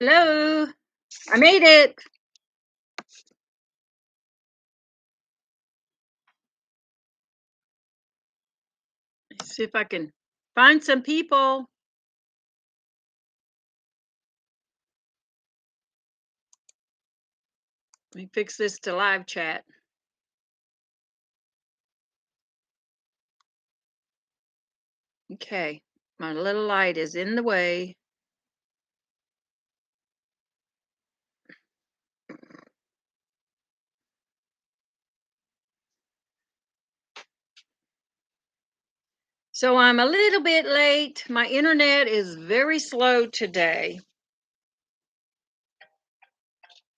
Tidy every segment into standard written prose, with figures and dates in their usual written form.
Hello, I made it. Let's see if I can find some people. Let me fix this to live chat. Okay, my little light is in the way. So I'm a little bit late. My internet is very slow today.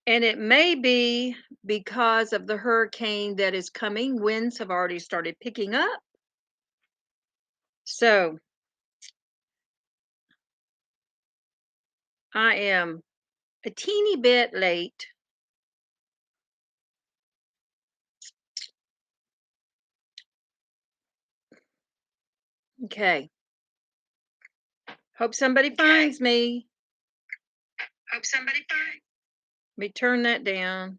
And it may be because of the hurricane that is coming. Winds have already started picking up. So I am a teeny bit late. Okay. Hope somebody finds me. Hope somebody finds. Let me turn that down.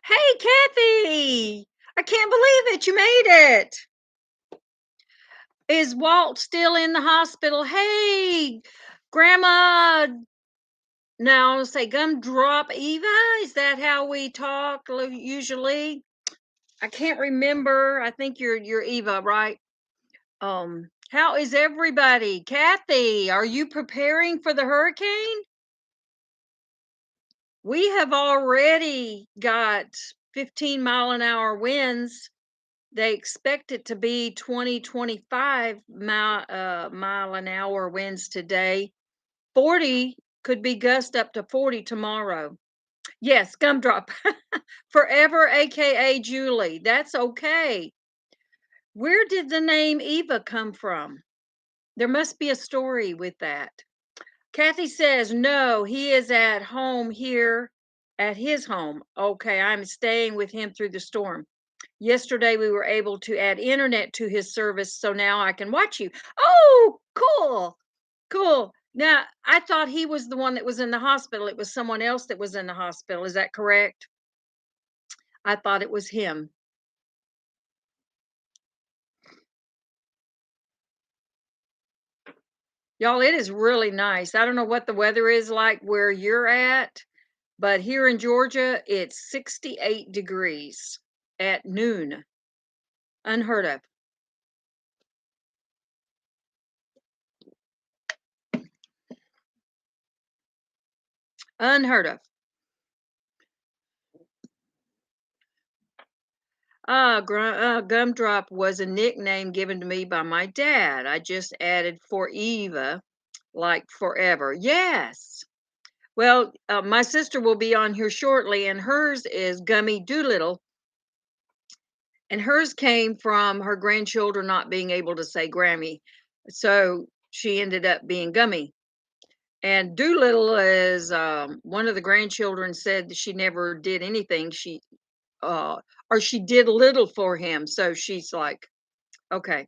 Hey, Kathy! I can't believe it. You made it. Is Walt still in the hospital? Hey, Grandma. Now say gumdrop Eva. Is that how we talk usually? I can't remember. I think you're Eva, right? How is everybody? Kathy, are you preparing for the hurricane? We have already got 15-mile-an-hour winds. They expect it to be 20, 25 mile an hour winds today. 40 could be gust up to 40 tomorrow. Yes, gumdrop. Forever, aka Julie. That's okay. Where did the name Eva come from? There must be a story with that. Kathy says, no, he is at home here at his home. Okay, I'm staying with him through the storm. Yesterday, we were able to add internet to his service, so now I can watch you. Oh, cool. Cool. Now, I thought he was the one that was in the hospital. It was someone else that was in the hospital. Is that correct? I thought it was him. Y'all, it is really nice. I don't know what the weather is like where you're at, but here in Georgia, it's 68 degrees at noon. Unheard of. Unheard of. Gumdrop was a nickname given to me by my dad. I just added for Eva, like forever. Yes. Well, my sister will be on here shortly, and hers is Gummy Doolittle. And hers came from her grandchildren not being able to say Grammy. So she ended up being Gummy. And Doolittle is one of the grandchildren said that she never did anything. Uh, or she did little for him. So she's like, okay.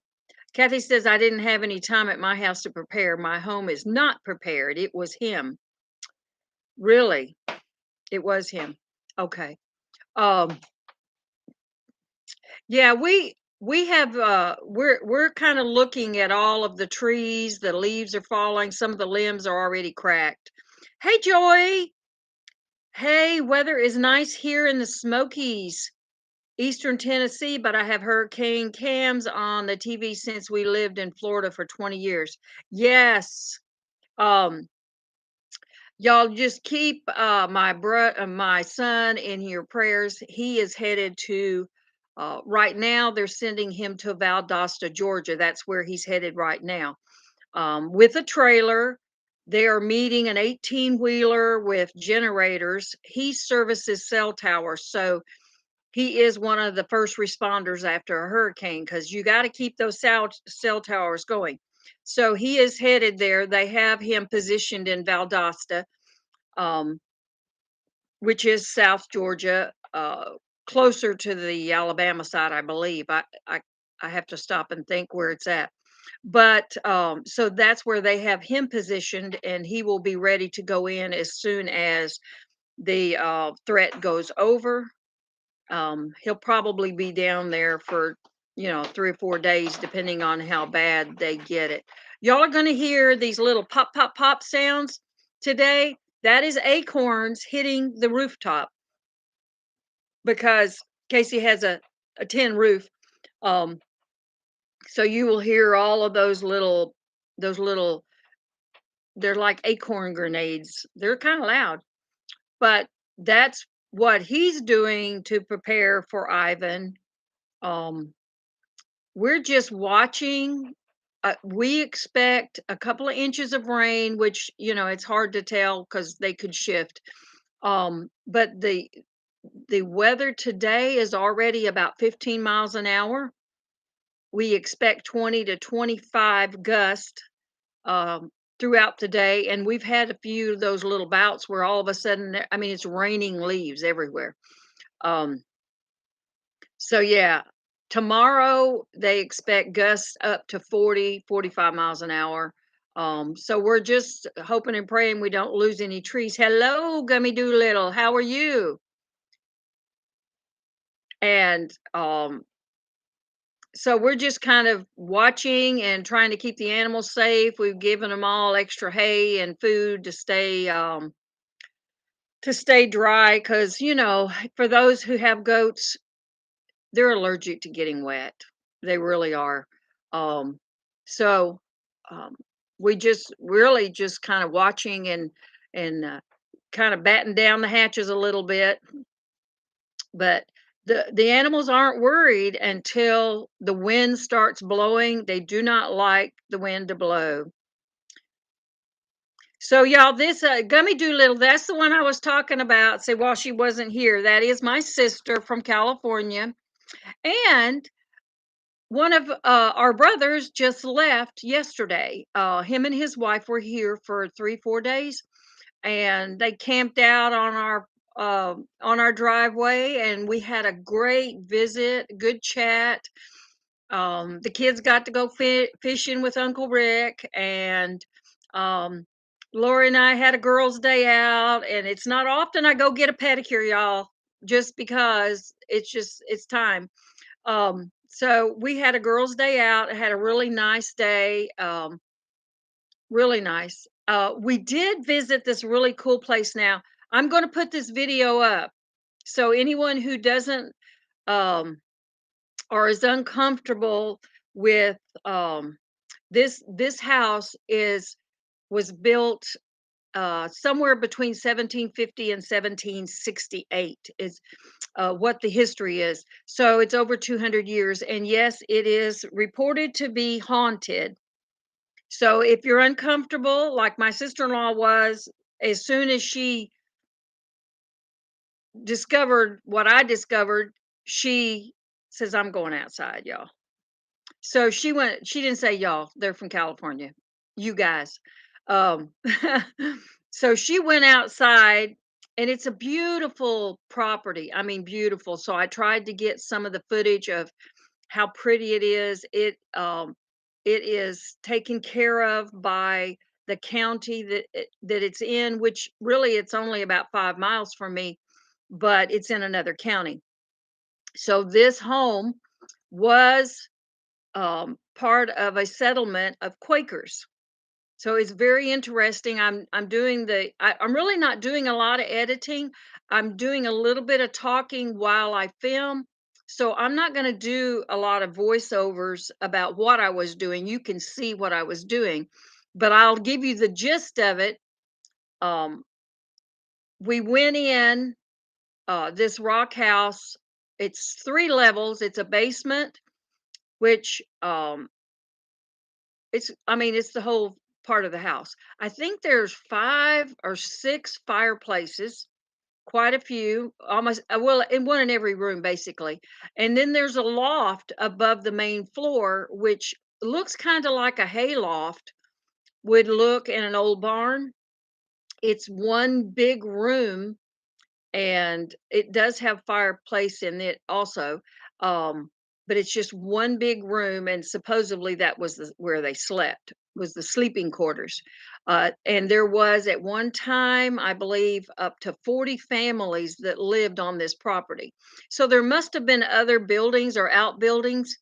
Kathy says, I didn't have any time at my house to prepare. My home is not prepared. It was him. Really? It was him. Okay. Um, yeah, we have we're kind of looking at all of the trees, the leaves are falling, some of the limbs are already cracked. Hey Joy. Hey, weather is nice here in the Smokies. Eastern Tennessee, but I have hurricane cams on the TV since we lived in Florida for 20 years. Yes. Um, y'all just keep my son in your prayers. He is headed to right now they're sending him to Valdosta, Georgia. That's where he's headed right now. With a trailer. They are meeting an 18-wheeler with generators. He services cell towers, so he is one of the first responders after a hurricane because you got to keep those cell towers going. So he is headed there. They have him positioned in Valdosta, um, which is South Georgia, closer to the Alabama side, I believe. I have to stop and think where it's at. But so that's where they have him positioned, and he will be ready to go in as soon as the threat goes over. He'll probably be down there for 3 or 4 days, depending on how bad they get it. Y'all are going to hear these little pop, pop, pop sounds today. That is acorns hitting the rooftop because Casey has a tin roof. Um, so you will hear all of those little. They're like acorn grenades. They're kind of loud, but that's what he's doing to prepare for Ivan. Um, we're just watching. We expect a couple of inches of rain, which it's hard to tell because they could shift. But the weather today is already about 15 miles an hour. We expect 20 to 25 gusts um, throughout the day, and we've had a few of those little bouts where all of a sudden, I mean, it's raining leaves everywhere. Um, so yeah, tomorrow they expect gusts up to 40, 45 miles an hour. So we're just hoping and praying we don't lose any trees. Hello, Gummy Doolittle. How are you? And so we're just kind of watching and trying to keep the animals safe. We've given them all extra hay and food to stay dry because for those who have goats, they're allergic to getting wet. They really are. Um, so um, we just really just kind of watching and kind of batten down the hatches a little bit, but the animals aren't worried until the wind starts blowing. They do not like the wind to blow. So y'all, this Gummy Doolittle, that's the one I was talking about. Say, while she wasn't here, that is my sister from California, and one of our brothers just left yesterday. Him and his wife were here for 3, 4 days, and they camped out on our driveway, and we had a great visit, good chat. The kids got to go fishing with Uncle Rick, and um, Lori and I had a girls' day out. And it's not often I go get a pedicure, y'all, just because it's time. So we had a girls' day out. Had a really nice day. Really nice. We did visit this really cool place. Now I'm going to put this video up, so anyone who doesn't um, or is uncomfortable with um, this house is was built somewhere between 1750 and 1768 is what the history is. So it's over 200 years, and yes, it is reported to be haunted. So if you're uncomfortable, like my sister-in-law was, as soon as she discovered what I discovered, she says, "I'm going outside, y'all." So she didn't say y'all, they're from California. You guys. Um so she went outside, and it's a beautiful property. I mean, beautiful. So I tried to get some of the footage of how pretty it is. It is taken care of by the county that it's in, which really it's only about 5 miles from me, but it's in another county. So this home was part of a settlement of Quakers. So it's very interesting. I'm really not doing a lot of editing. I'm doing a little bit of talking while I film. So I'm not going to do a lot of voiceovers about what I was doing. You can see what I was doing, but I'll give you the gist of it. Um, we went in this rock house. It's 3 levels. It's a basement, which I mean, it's the whole part of the house. I think there's 5 or 6 fireplaces, quite a few, almost well, in one in every room basically. And then there's a loft above the main floor, which looks kind of like a hay loft would look in an old barn. It's one big room, and it does have fireplace in it also. Um but it's just one big room, and supposedly that was where they slept, was the sleeping quarters. And there was at one time, I believe, up to 40 families that lived on this property. So there must have been other buildings or outbuildings.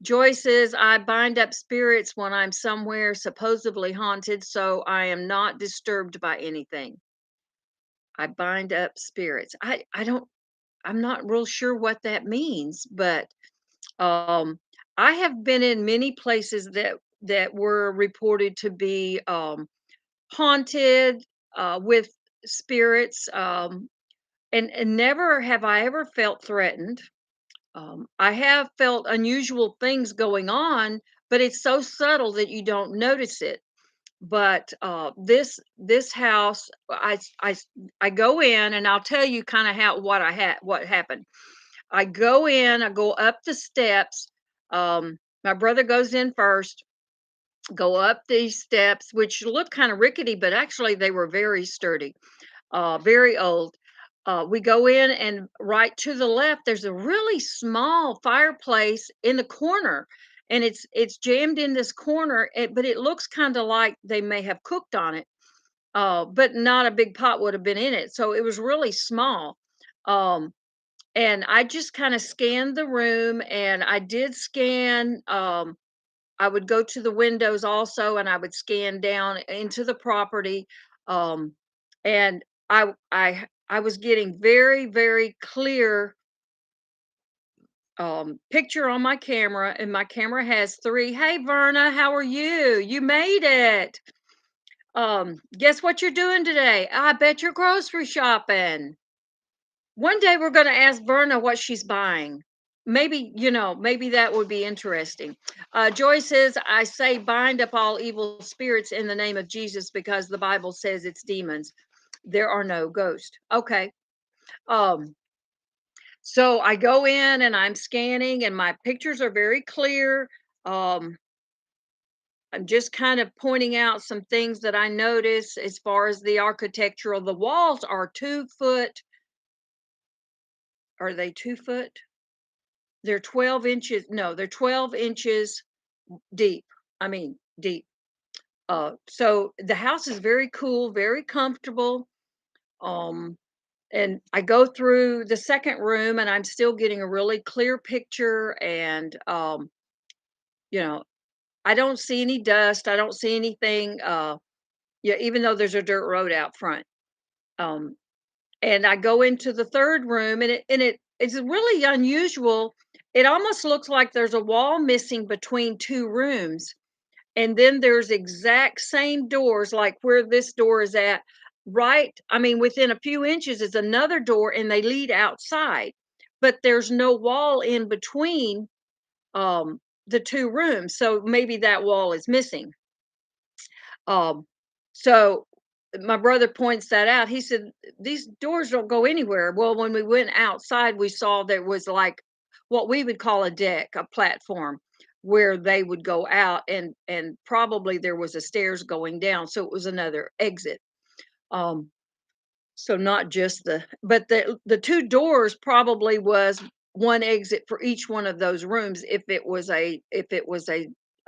Joy says, I bind up spirits when I'm somewhere supposedly haunted, so I am not disturbed by anything. I bind up spirits. I'm not real sure what that means, but um, I have been in many places that were reported to be haunted with spirits, and never have I ever felt threatened. I have felt unusual things going on, but it's so subtle that you don't notice it. But this house, I go in, and I'll tell you kind of how what happened. I go in, I go up the steps. My brother goes in first, go up these steps, which look kind of rickety, but actually they were very sturdy, very old. We go in, and right to the left, there's a really small fireplace in the corner, and it's jammed in this corner, but it looks kind of like they may have cooked on it, but not a big pot would have been in it, so it was really small. Um, and I just kind of scanned the room, and I did scan. I would go to the windows also, and I would scan down into the property. Um, and I was getting very, very clear picture on my camera, and my camera has three. Hey, Verna, how are you? You made it. Guess what you're doing today? I bet you're grocery shopping. One day we're going to ask Verna what she's buying. Maybe, maybe that would be interesting. Joy says, I say, bind up all evil spirits in the name of Jesus because the Bible says it's demons. There are no ghosts. Okay. Um, so I go in, and I'm scanning, and my pictures are very clear. Um, I'm just kind of pointing out some things that I notice as far as the architectural. The walls are 2 foot. Are they 2 foot? They're 12 inches. No, they're 12 inches deep. I mean, deep. So the house is very cool, very comfortable. Um, and I go through the second room, and I'm still getting a really clear picture. And, you know, I don't see any dust. I don't see anything. Yeah, even though there's a dirt road out front. Um, and I go into the third room, and it's really unusual. It almost looks like there's a wall missing between two rooms, and then there's exact same doors like where this door is at. Right, I mean, within a few inches is another door, and they lead outside, but there's no wall in between the two rooms, so maybe that wall is missing. Um, so my brother points that out. He said, these doors don't go anywhere. Well, when we went outside, we saw there was like what we would call a deck, a platform where they would go out, and probably there was a stairs going down. So it was another exit. Um, so not just but the two doors probably was one exit for each one of those rooms if it was a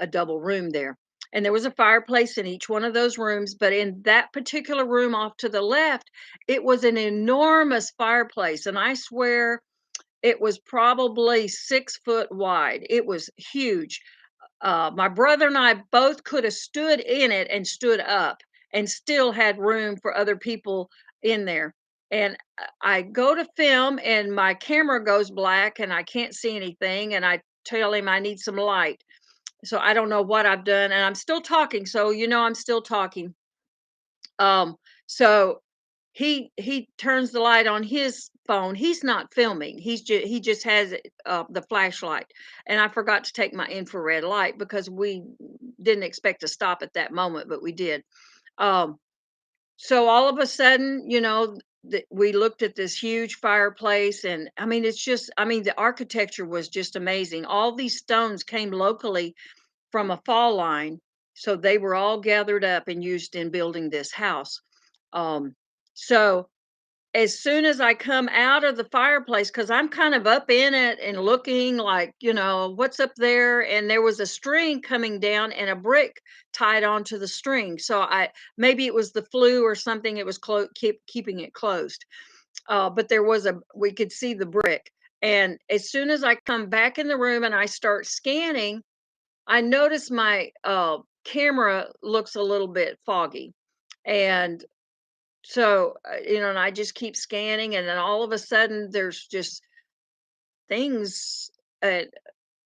double room there. And there was a fireplace in each one of those rooms, but in that particular room off to the left, it was an enormous fireplace, and I swear it was probably 6 foot wide. It was huge. My brother and I both could have stood in it and stood up and still had room for other people in there. And I go to film, and my camera goes black, and I can't see anything. And I tell him I need some light. So I don't know what I've done. And I'm still talking. So, I'm still talking. So he turns the light on his phone. He's not filming. He just has the flashlight. And I forgot to take my infrared light because we didn't expect to stop at that moment, but we did. Um, so all of a sudden, we looked at this huge fireplace, and I mean, the architecture was just amazing. All these stones came locally from a fall line, so they were all gathered up and used in building this house. Um, so as soon as I come out of the fireplace, because 'cause I'm kind of up in it and looking like, "What's up there?" And there was a string coming down and a brick tied onto the string. So I maybe it was the flue or something, it was keeping it closed. But there was a we could see the brick. And as soon as I come back in the room and I start scanning, I notice my, camera looks a little bit foggy. And so, and I just keep scanning, and then all of a sudden, there's just things, uh,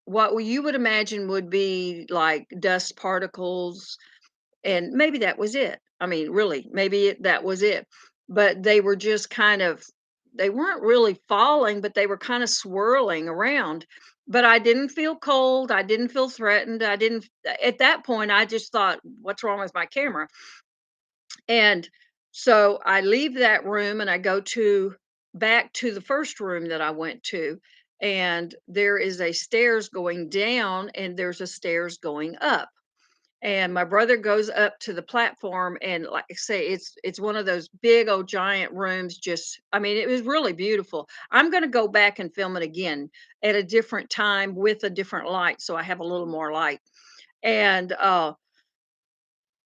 what you would imagine would be like dust particles, and maybe that was it. I mean, really, maybe that was it. But they were just they weren't really falling, but they were kind of swirling around. But I didn't feel cold. I didn't feel threatened. I didn't, at that point, I just thought, what's wrong with my camera? And so I leave that room and I go to back to the first room that I went to, and there is a stairs going down and there's a stairs going up. And my brother goes up to the platform, and like I say, it's one of those big old giant rooms. Just, I mean, it was really beautiful. I'm going to go back and film it again at a different time with a different light, so I have a little more light. And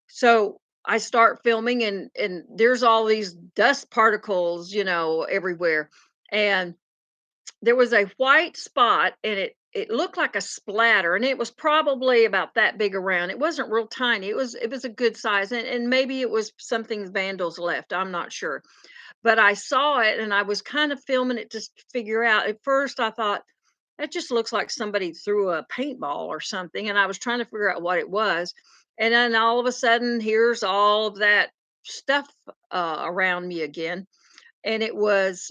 so I start filming, and there's all these dust particles, everywhere. And there was a white spot, and it looked like a splatter, and it was probably about that big around. It wasn't real tiny. It was a good size, and maybe it was something vandals left. I'm not sure. But I saw it, and I was kind of filming it just to figure out. At first I thought that just looks like somebody threw a paintball or something, and I was trying to figure out what it was. And then all of a sudden, here's all of that stuff around me again, and it was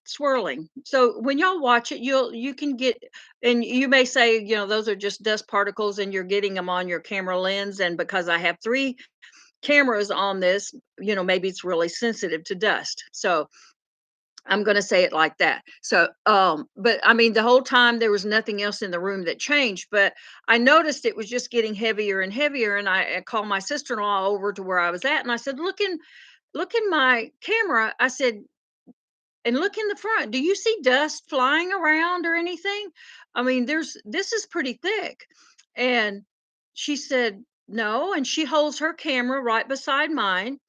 swirling. So when y'all watch it, you can get, and you may say, those are just dust particles, and you're getting them on your camera lens. And because I have three cameras on this, maybe it's really sensitive to dust. So I'm gonna say it like that. So, but I mean, the whole time there was nothing else in the room that changed, but I noticed it was just getting heavier and heavier. And I called my sister-in-law over to where I was at, and I said, look in my camera. I said, and look in the front. Do you see dust flying around or anything? I mean, this is pretty thick. And she said, no. And she holds her camera right beside mine,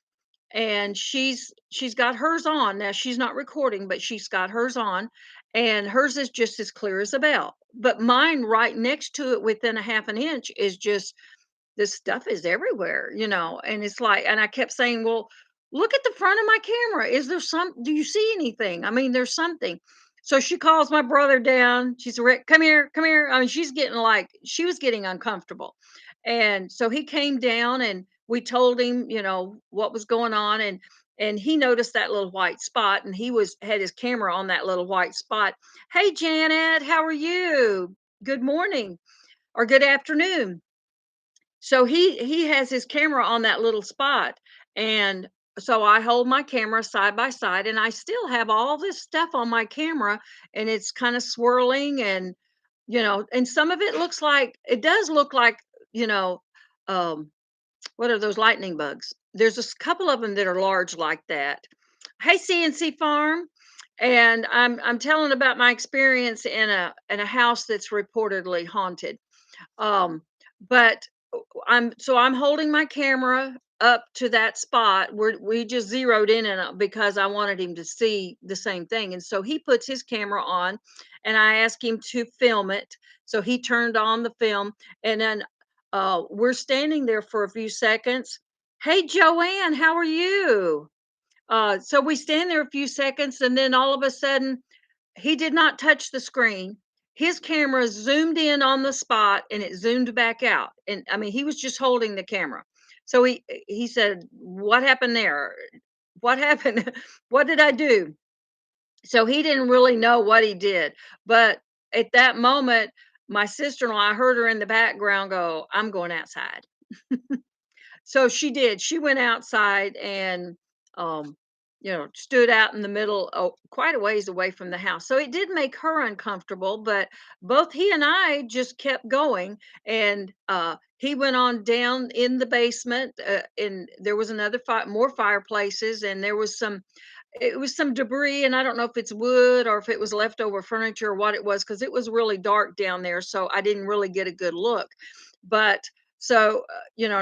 and she's got hers on. Now she's not recording, but she's got hers on, and hers is just as clear as a bell. But mine right next to it within a half an inch is just, this stuff is everywhere, and it's like, and I kept saying, well, look at the front of my camera. Is there do you see anything? I mean, there's something. So she calls my brother down. She's Rick, come here, come here. I mean, she was getting uncomfortable. And so he came down, and we told him, what was going on. And he noticed that little white spot, and he had his camera on that little white spot. Hey Janet, how are you? Good morning or good afternoon. So he has his camera on that little spot, and so I hold my camera side by side, and I still have all this stuff on my camera, and it's kind of swirling, and some of it does look like, you know, um, what are those lightning bugs? There's a couple of them that are large like that. Hey, CNC Farm. And I'm telling about my experience in a house that's reportedly haunted. Um, but I'm holding my camera up to that spot where we just zeroed in and because I wanted him to see the same thing. And so he puts his camera on, and I asked him to film it. So he turned on the film, and then we're standing there for a few seconds. Hey Joanne, how are you? So we stand there a few seconds, and then all of a sudden he did not touch the screen. His camera zoomed in on the spot, and it zoomed back out. And I mean, he was just holding the camera. So he said, "What happened there? What happened? What did I do?" So he didn't really know what he did. But at that moment, my sister-in-law, I heard her in the background go, "I'm going outside." So she did. She went outside, and stood out in the middle, oh, quite a ways away from the house. So it did make her uncomfortable, but both he and I just kept going. And he went on down in the basement, and there was more fireplaces, and it was some debris, and I don't know if it's wood or if it was leftover furniture or what it was, because it was really dark down there, so I didn't really get a good look. But and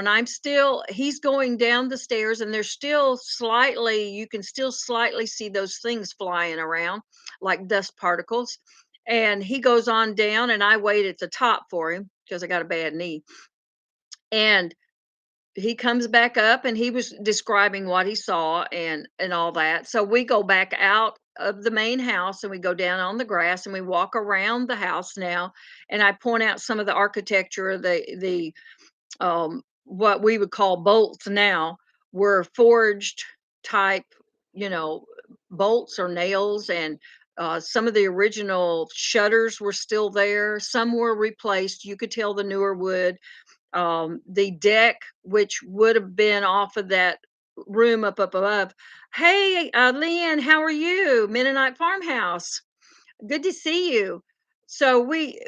he's going down the stairs, and you can still slightly see those things flying around like dust particles. And he goes on down, and I wait at the top for him because I got a bad knee. And he comes back up, and he was describing what he saw and all that. So we go back out of the main house, and we go down on the grass, and we walk around the house now. And I point out some of the architecture. What we would call bolts now were forged type, you know, bolts or nails. And some of the original shutters were still there. Some were replaced. You could tell the newer wood. The deck, which would have been off of that room up above. Hey, Leanne, how are you? Mennonite Farmhouse. Good to see you. So we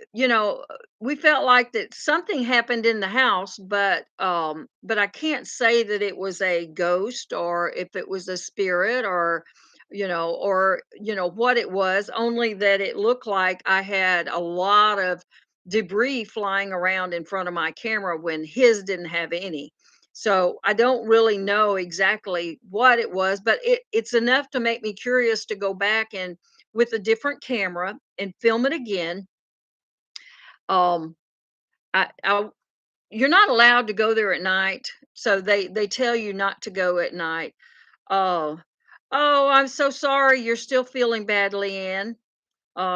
felt like that something happened in the house, but I can't say that it was a ghost or if it was a spirit or what it was, only that it looked like I had a lot of debris flying around in front of my camera when his didn't have any. So I don't really know exactly what it was, but it's enough to make me curious to go back and with a different camera and film it again. Um, I You're not allowed to go there at night, so they tell you not to go at night. Oh, oh, I'm so sorry. You're still feeling bad, Leanne.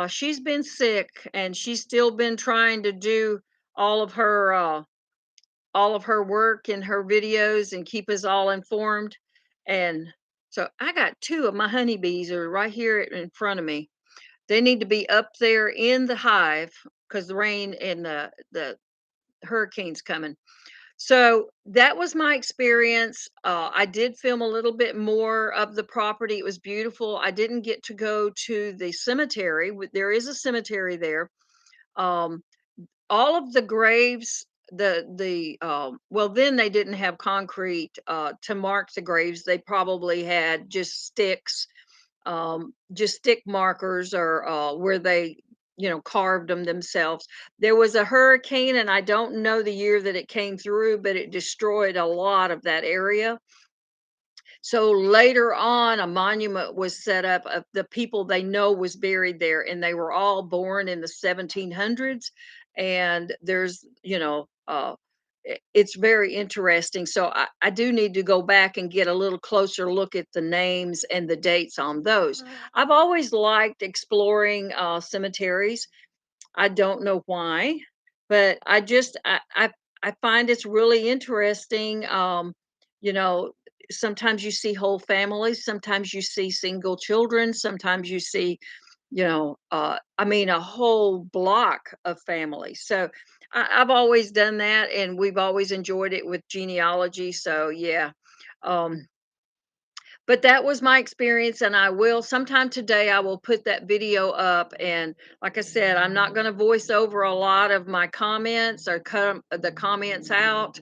She's been sick, and she's still been trying to do all of her uh, all of her work and her videos and keep us all informed. And so I got two of my honeybees are right here in front of me. They need to be up there in the hive because the rain and the hurricane's coming. So that was my experience. I did film a little bit more of the property. It was beautiful. I didn't get to go to the cemetery. There is a cemetery there. Um, all of the graves, well, then they didn't have concrete to mark the graves. They probably had just stick markers or where they carved them themselves. There was a hurricane, and I don't know the year that it came through, but it destroyed a lot of that area. So later on, a monument was set up of the people they know was buried there, and they were all born in the 1700s. And it's very interesting. So I do need to go back and get a little closer look at the names and the dates on those. I've always liked exploring cemeteries. I don't know why, but I find it's really interesting. You know, Sometimes you see whole families, sometimes you see single children, sometimes you see, I mean, a whole block of families. So I've always done that, and we've always enjoyed it with genealogy. So yeah. Um, but that was my experience, and I will sometime today, I will put that video up. And like I said, I'm not gonna voice over a lot of my comments or cut the comments out.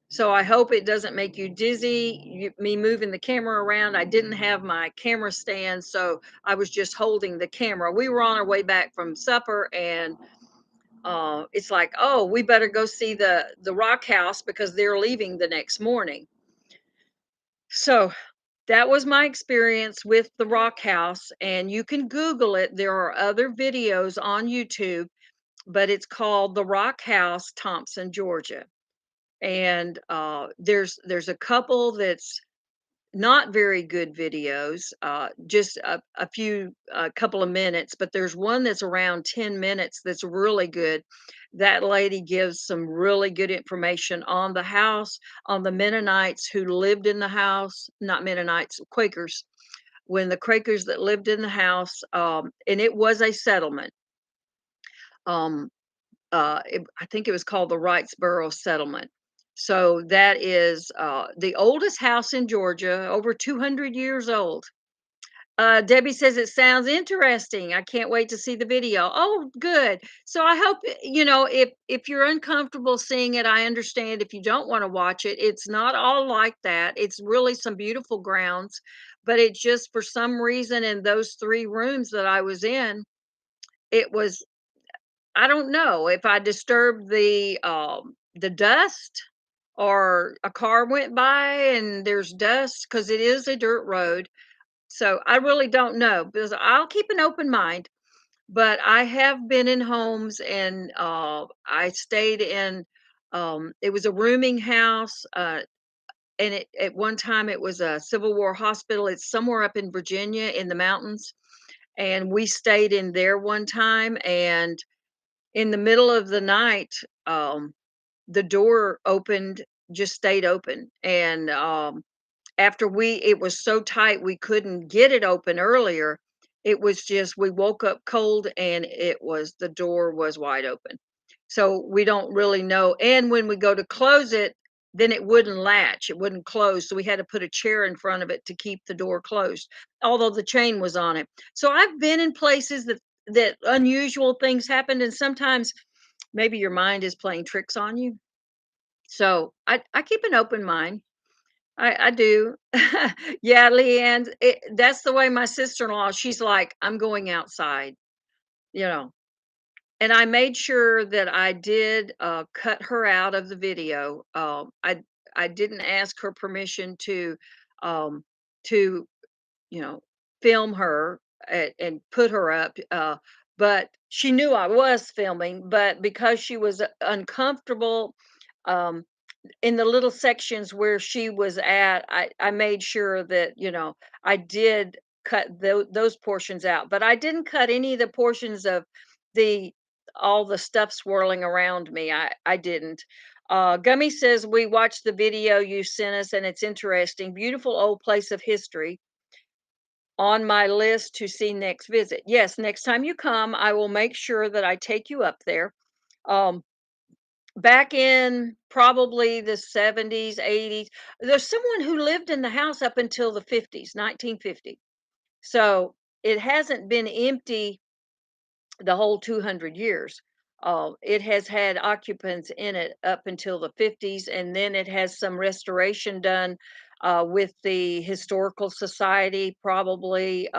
So I hope it doesn't make you dizzy, me moving the camera around. I didn't have my camera stand, so I was just holding the camera. We were on our way back from supper, and it's like, "Oh, we better go see the Rock House because they're leaving the next morning." So that was my experience with the Rock House, and you can Google it. There are other videos on YouTube, but it's called the Rock House, Thompson, Georgia. And there's a couple that's not very good videos, just a couple of minutes, but there's one that's around 10 minutes that's really good. That lady gives some really good information on the house, on the Mennonites who lived in the house, not Mennonites, Quakers, when the Quakers that lived in the house, and it was a settlement. I think it was called the Wrightsboro Settlement. So that is, the oldest house in Georgia, over 200 years old. Debbie says it sounds interesting. I can't wait to see the video. Oh, good. So I hope if you're uncomfortable seeing it, I understand if you don't want to watch it. It's not all like that. It's really some beautiful grounds, but it just for some reason in those 3 rooms that I was in, it was I don't know if I disturbed the dust or a car went by and there's dust because it is a dirt road. So I really don't know because I'll keep an open mind, but I have been in homes and I stayed in it was a rooming house and it at one time it was a Civil War hospital. It's somewhere up in Virginia in the mountains and we stayed in there one time and in the middle of the night the door opened just stayed open and after it was so tight we couldn't get it open earlier. It was just we woke up cold and the door was wide open. So we don't really know. And when we go to close it, then it wouldn't latch, it wouldn't close. So we had to put a chair in front of it to keep the door closed, although the chain was on it. So I've been in places that unusual things happened, and sometimes maybe your mind is playing tricks on you. So I keep an open mind. I do. Yeah, Leanne, that's the way my sister-in-law, she's like, "I'm going outside," you know, and I made sure that I did, cut her out of the video. I didn't ask her permission um, to, you know, film her and put her up, but she knew I was filming, but because she was uncomfortable, um in the little sections where she was at, I made sure that, I did cut those portions out, but I didn't cut any of the portions of the all the stuff swirling around me. I didn't. Gummy says we watched the video you sent us and it's interesting. Beautiful old place of history on my list to see next visit. Yes, next time you come, I will make sure that I take you up there. Um, Back in probably the 70s, 80s, there's someone who lived in the house up until the 50s, 1950. So it hasn't been empty the whole 200 years. It has had occupants in it up until the 50s, and then it has some restoration done with the Historical Society, probably.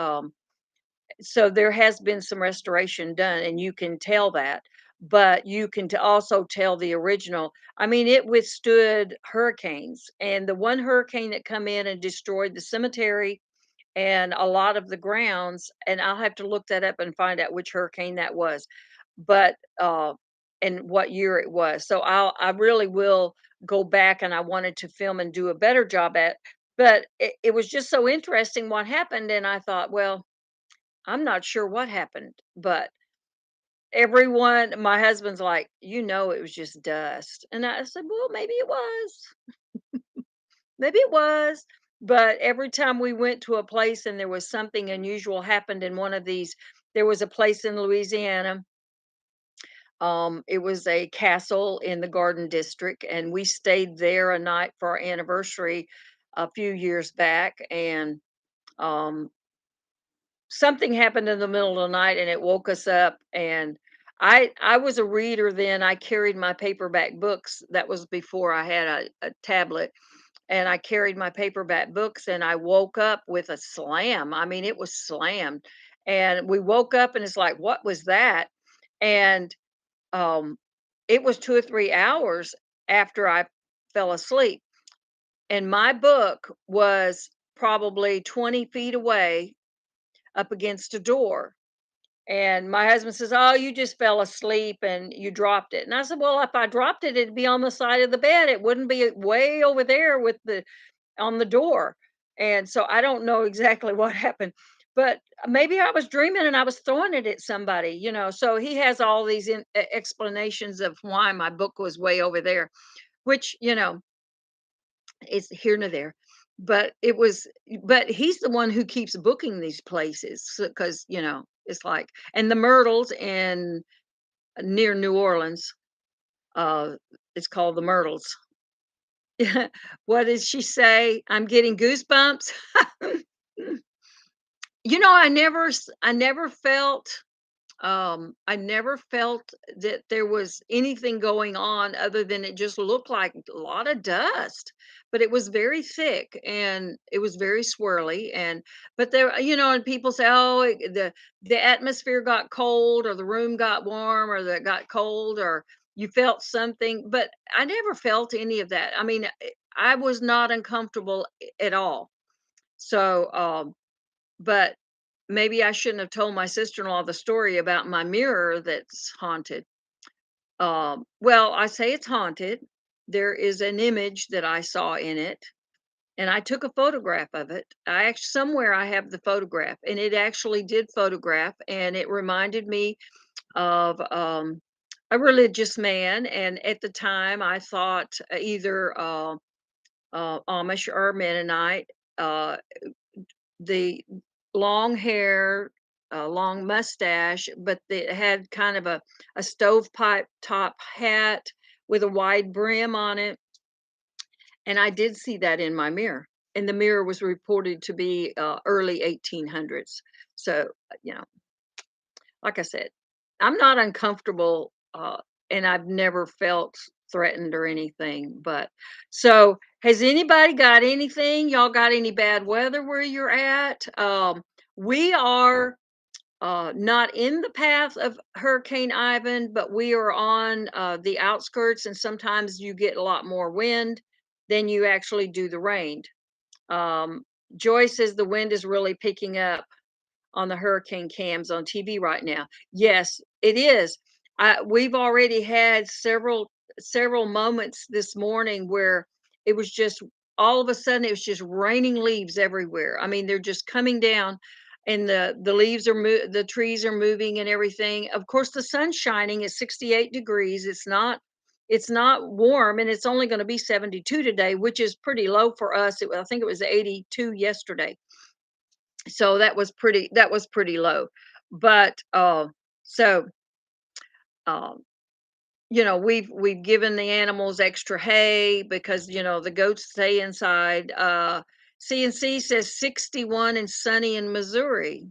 So there has been some restoration done and you can tell that, but you can also tell the original. I mean, it withstood hurricanes, and the one hurricane that come in and destroyed the cemetery and a lot of the grounds, and I'll have to look that up and find out which hurricane that was, but and what year it was. So I really will go back, and I wanted to film and do a better job at, but it was just so interesting what happened, and I thought, well, I'm not sure what happened, but my husband's like, it was just dust. And I said, well, maybe it was. Maybe it was. But every time we went to a place and there was something unusual happened in one of these, there was a place in Louisiana. It was a castle in the Garden District, and we stayed there a night for our anniversary a few years back. And um, something happened in the middle of the night and it woke us up, and I was a reader then. I carried my paperback books. That was before I had a tablet, and I carried my paperback books and I woke up with a slam. I mean, it was slammed. And we woke up and it's like, what was that? And um it was 2 or 3 hours after I fell asleep. And my book was probably 20 feet away up against a door. And my husband says, "Oh, you just fell asleep and you dropped it." And I said, "Well, if I dropped it, it'd be on the side of the bed. It wouldn't be way over there with the on the door." And so I don't know exactly what happened, but maybe I was dreaming and I was throwing it at somebody. So he has all these explanations of why my book was way over there, which, it's here nor there. But but he's the one who keeps booking these places because, it's like, and the Myrtles in near New Orleans, uh, it's called the Myrtles. What did she say? I'm getting goosebumps. I never felt that there was anything going on other than it just looked like a lot of dust, but it was very thick and it was very swirly. And but there, and people say, "Oh, the atmosphere got cold, or the room got warm, or that got cold, or you felt something." But I never felt any of that. I mean, I was not uncomfortable at all. So, but maybe I shouldn't have told my sister-in-law the story about my mirror that's haunted. Well, I say it's haunted. There is an image that I saw in it, and I took a photograph of it. Somewhere I have the photograph, and it actually did photograph, and it reminded me of a religious man. And at the time, I thought either Amish or Mennonite. Uh, the long hair, a long mustache, but it had kind of a stovepipe top hat with a wide brim on it. And I did see that in my mirror. And the mirror was reported to be early 1800s. So, you know, like I said, I'm not uncomfortable, and I've never felt threatened or anything. But so, has anybody got anything? Y'all got any bad weather where you're at? We are not in the path of Hurricane Ivan, but we are on the outskirts, and sometimes you get a lot more wind than you actually do the rain. Um, Joy says the wind is really picking up on the hurricane cams on TV right now. Yes, it is. We've already had several moments this morning where it was just all of a sudden it was just raining leaves everywhere. I mean, they're just coming down, and the leaves the trees are moving and everything. Of course, the sun's shining at 68 degrees. It's not warm, and it's only going to be 72 today, which is pretty low for us. I think it was 82 yesterday, so that was pretty low. But so um we've given the animals extra hay because the goats stay inside. CNC says 61 and sunny in Missouri,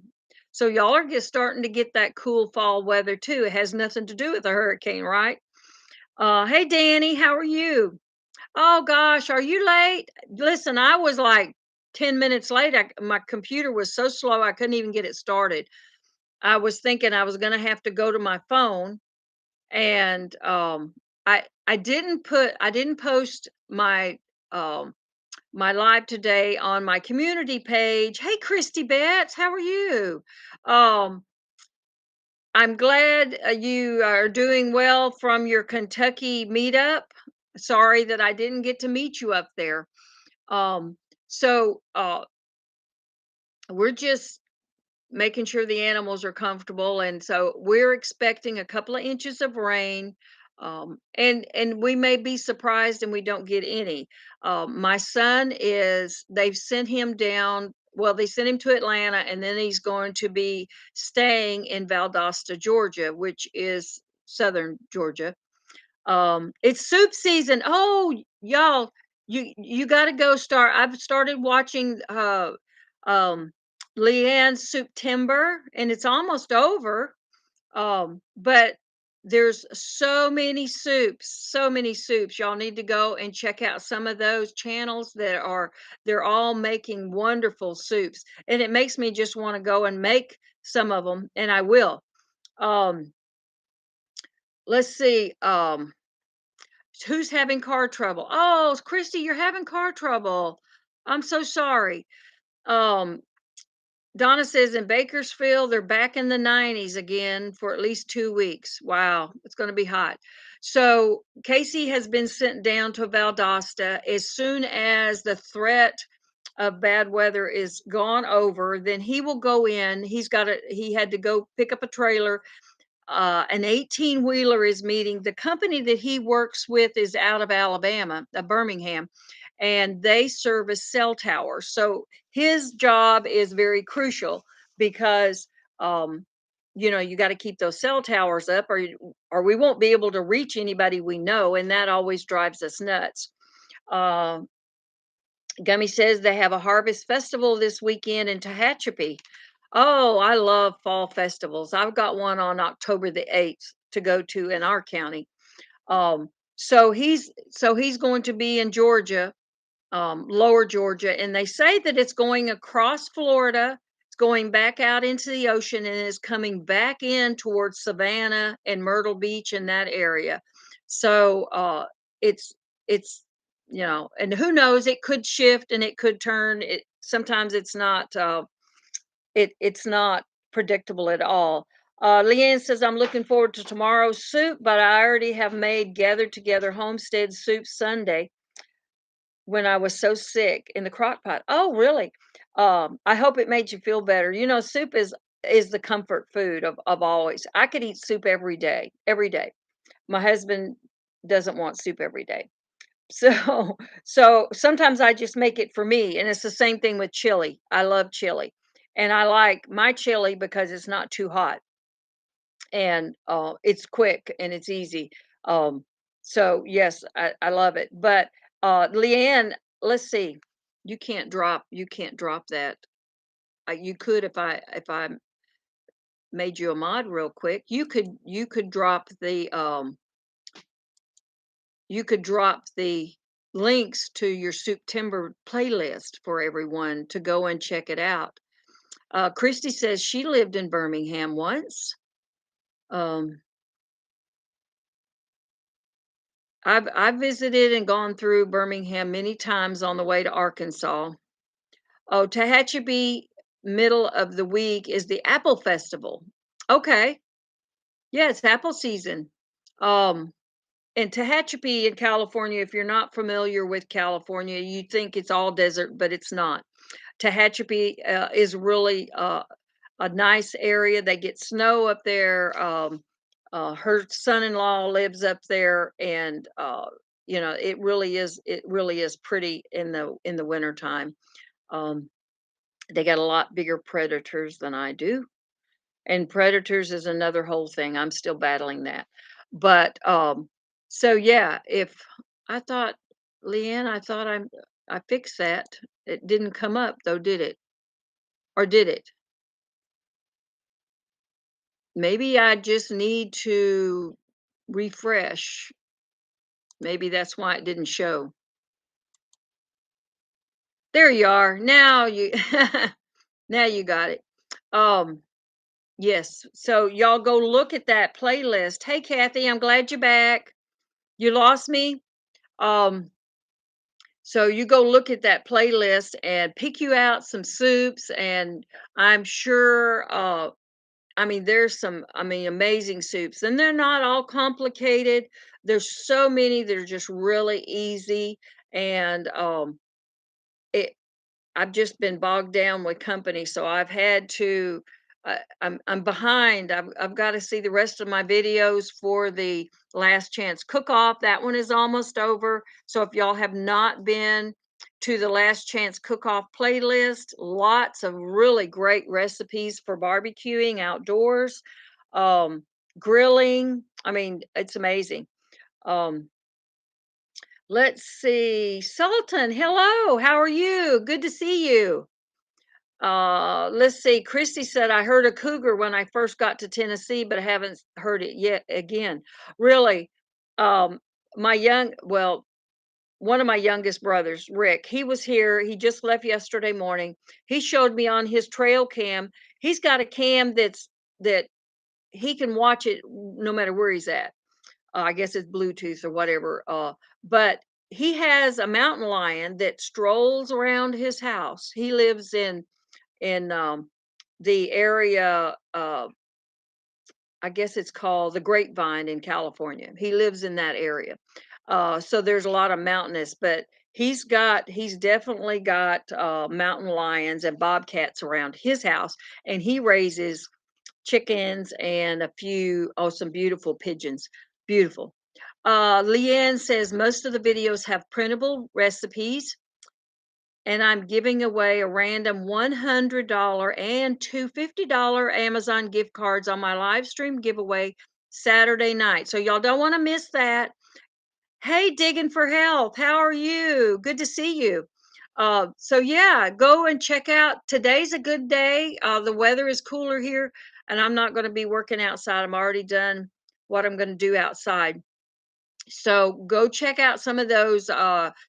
so y'all are just starting to get that cool fall weather too. It has nothing to do with the hurricane, right? Hey Danny, how are you? Oh gosh, are you late? Listen, I was like 10 minutes late. My computer was so slow I couldn't even get it started. I was thinking I was gonna have to go to my phone, and I didn't post my live today on my community page. Hey Christy Betts, how are you? Um I'm glad you are doing well from your Kentucky meetup. Sorry that I didn't get to meet you up there. Um, so we're just making sure the animals are comfortable, and so we're expecting a couple of inches of rain. And we may be surprised and we don't get any. My son is they've sent him down. Well, they sent him to Atlanta, and then he's going to be staying in Valdosta, Georgia, which is southern Georgia. It's soup season. Oh, y'all, you got to go start. I've started watching um Leanne's September, and it's almost over. But there's so many soups. Y'all need to go and check out some of those channels they're all making wonderful soups, and it makes me just want to go and make some of them, and I will. Um, let's see. Who's having car trouble? Oh, Christy, you're having car trouble. I'm so sorry. Um, Donna says in Bakersfield, they're back in the 90s again for at least 2 weeks. Wow, it's going to be hot. So Casey has been sent down to Valdosta. As soon as the threat of bad weather is gone over, then he will go in. He had to go pick up a trailer. An 18 wheeler is meeting. The company that he works with is out of Alabama, Birmingham, and they service cell towers. So his job is very crucial because, um, you got to keep those cell towers up, or we won't be able to reach anybody we know, and that always drives us nuts. Uh, Gummy says they have a harvest festival this weekend in Tehachapi. Oh, I love fall festivals. I've got one on October the 8th to go to in our county. Um, so he's going to be in Georgia, lower Georgia, and they say that it's going across Florida. It's going back out into the ocean and is coming back in towards Savannah and Myrtle Beach in that area. So it's it's and who knows? It could shift and it could turn. It sometimes it's not. It's not predictable at all. Leanne says, I'm looking forward to tomorrow's soup, but I already have made gathered together homestead soup Sunday when I was so sick in the crock pot. Oh, really? I hope it made you feel better. Soup is the comfort food of always. I could eat soup every day, every day. My husband doesn't want soup every day. So so sometimes I just make it for me, and it's the same thing with chili. I love chili. And I like my chili because it's not too hot and it's quick and it's easy. Um, so yes, I love it. But Leanne, let's see. You can't drop that. You could if I made you a mod real quick. You could drop the links to your Soup Timber playlist for everyone to go and check it out. Christy says she lived in Birmingham once. Um, I've visited and gone through Birmingham many times on the way to Arkansas. Oh, Tehachapi, middle of the week is the Apple Festival. Okay. Yeah, it's apple season. Um, and Tehachapi in California, if you're not familiar with California, you think it's all desert, but it's not. Tehachapi is really a nice area. They get snow up there. Her son-in-law lives up there, and it really is pretty in the wintertime. Um, they got a lot bigger predators than I do, and predators is another whole thing. I'm still battling that, but so yeah. If I thought, Leanne, I fixed that. It didn't come up though, did it? Or did it? Maybe I just need to refresh. Maybe that's why it didn't show. There you are. Now you now you got it. Um yes. So y'all go look at that playlist. Hey Kathy, I'm glad you're back. You lost me. Um so you go look at that playlist and pick you out some soups, and I'm sure there's some, amazing soups, and they're not all complicated. There's so many that are just really easy, and it I've just been bogged down with company, so I've had to. I'm behind. I've got to see the rest of my videos for the Last Chance Cook Off. That one is almost over. So if y'all have not been to the Last Chance Cook Off playlist, lots of really great recipes for barbecuing outdoors, um, grilling. It's amazing. Um, let's see, Sultan. Hello, how are you? Good to see you. Let's see. Christy said, I heard a cougar when I first got to Tennessee, but I haven't heard it yet again. Really? Um, one of my youngest brothers, Rick, he was here. He just left yesterday morning. He showed me on his trail cam. He's got a cam that he can watch it no matter where he's at. I guess it's Bluetooth or whatever. But he has a mountain lion that strolls around his house. He lives in the area. I guess it's called the Grapevine in California. He lives in that area. So there's a lot of mountainous, but he's definitely got mountain lions and bobcats around his house, and he raises chickens and some beautiful pigeons. Beautiful. Leanne says most of the videos have printable recipes, and I'm giving away a random $100 and two $50 Amazon gift cards on my live stream giveaway Saturday night. So y'all don't want to miss that. Hey, Digging for Health. How are you? Good to see you. So yeah, go and check out. Today's a good day. The weather is cooler here, and I'm not going to be working outside. I'm already done what I'm going to do outside. So go check out some of those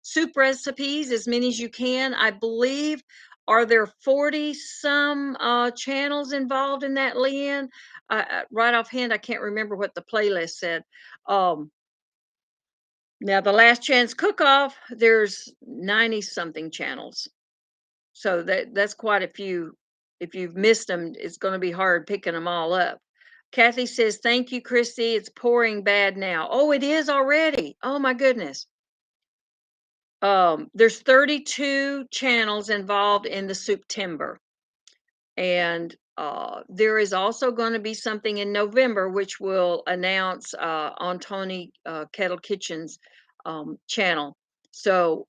soup recipes, as many as you can. I believe, are there 40 some channels involved in that, Leanne? Right offhand, I can't remember what the playlist said. Um, Now, the Last Chance Cook-Off, there's 90 something channels. So that's quite a few. If you've missed them, it's going to be hard picking them all up. Kathy says, "Thank you, Christy. It's pouring bad now." Oh, it is already. Oh my goodness. There's 32 channels involved in the Soup Timber. And there is also going to be something in November, which will announce on Tony Kettle Kitchen's channel. So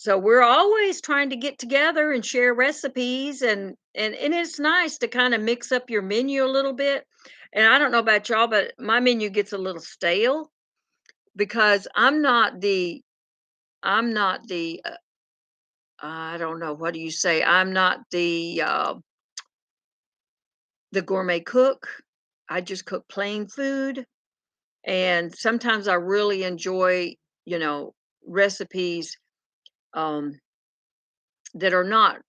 we're always trying to get together and share recipes, and it's nice to kind of mix up your menu a little bit. And I don't know about y'all, but my menu gets a little stale because I'm not the I don't know, what do you say? I'm not the gourmet cook. I just cook plain food, and sometimes I really enjoy, you know, recipes um that are not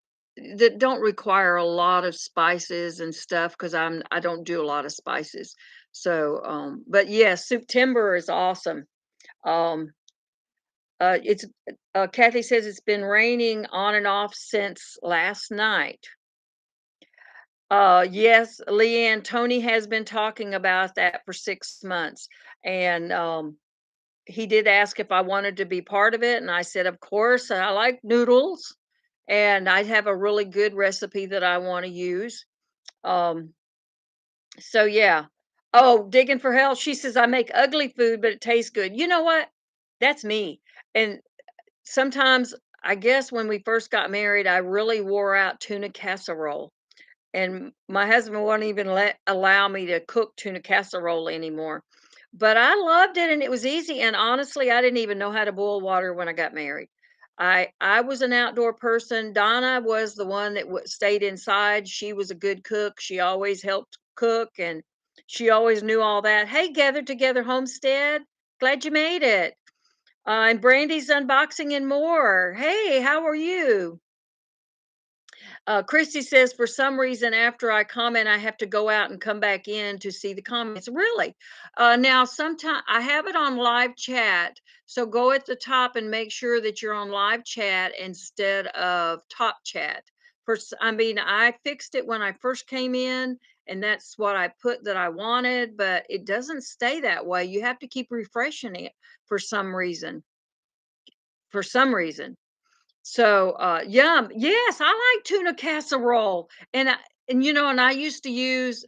that don't require a lot of spices and stuff because I don't do a lot of spices. So but yes, Soup Timber is awesome. Um it's Kathy says it's been raining on and off since last night. Yes, Leanne, Tony has been talking about that for 6 months. And he did ask if I wanted to be part of it. And I said, of course, I like noodles. And I have a really good recipe that I want to use. Um, so yeah. Oh, Digging for Hell. She says, I make ugly food, but it tastes good. You know what? That's me. And sometimes, I guess when we first got married, I really wore out tuna casserole. And my husband won't even allow me to cook tuna casserole anymore. But I loved it and it was easy. And honestly, I didn't even know how to boil water when I got married. I was an outdoor person. Donna was the one that stayed inside. She was a good cook. She always helped cook and she always knew all that. Hey, Gathered Together Homestead, glad you made it. And Brandy's unboxing and more. Hey, how are you? Christy says, for some reason, after I comment, I have to go out and come back in to see the comments. Really? Now, sometimes I have it on live chat. So go at the top and make sure that you're on live chat instead of top chat. I mean, I fixed it when I first came in, and that's what I put that I wanted, but it doesn't stay that way. You have to keep refreshing it for some reason. For some reason. So, yum. Yes, I like tuna casserole. And we used to use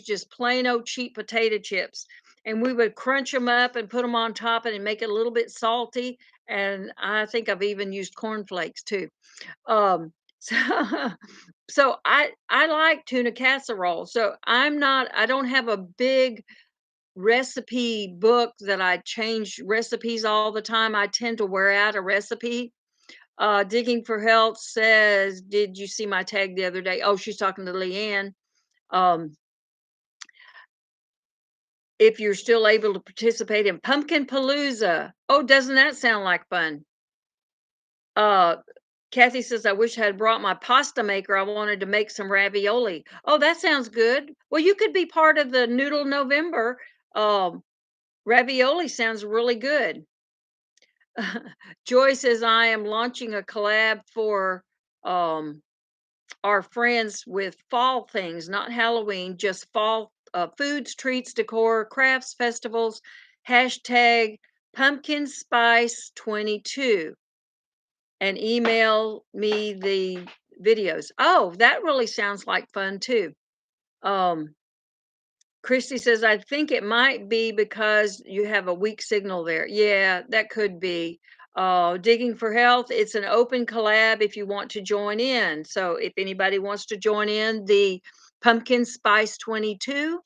just plain old cheap potato chips, and we would crunch them up and put them on top and make it a little bit salty. And I think I've even used cornflakes too. So, so I like tuna casserole. So I don't have a big recipe book that I change recipes all the time. I tend to wear out a recipe. Digging for Health says, "Did you see my tag the other day?" Oh, she's talking to Leanne. Um, if you're still able to participate in Pumpkin Palooza. Oh, doesn't that sound like fun? Uh, Kathy says, "I wish I had brought my pasta maker. I wanted to make some ravioli." Oh, that sounds good. Well, you could be part of the Noodle November. Um, Ravioli sounds really good. Joy says, "I am launching a collab for um our friends with fall things, not Halloween, just fall foods, treats, decor, crafts, festivals. Hashtag pumpkin spice 22 and email me the videos." Oh, that really sounds like fun too. Um, Christy says, I think it might be because you have a weak signal there. Yeah, that could be. Digging for Health, it's an open collab if you want to join in. So if anybody wants to join in the Pumpkin Spice 22,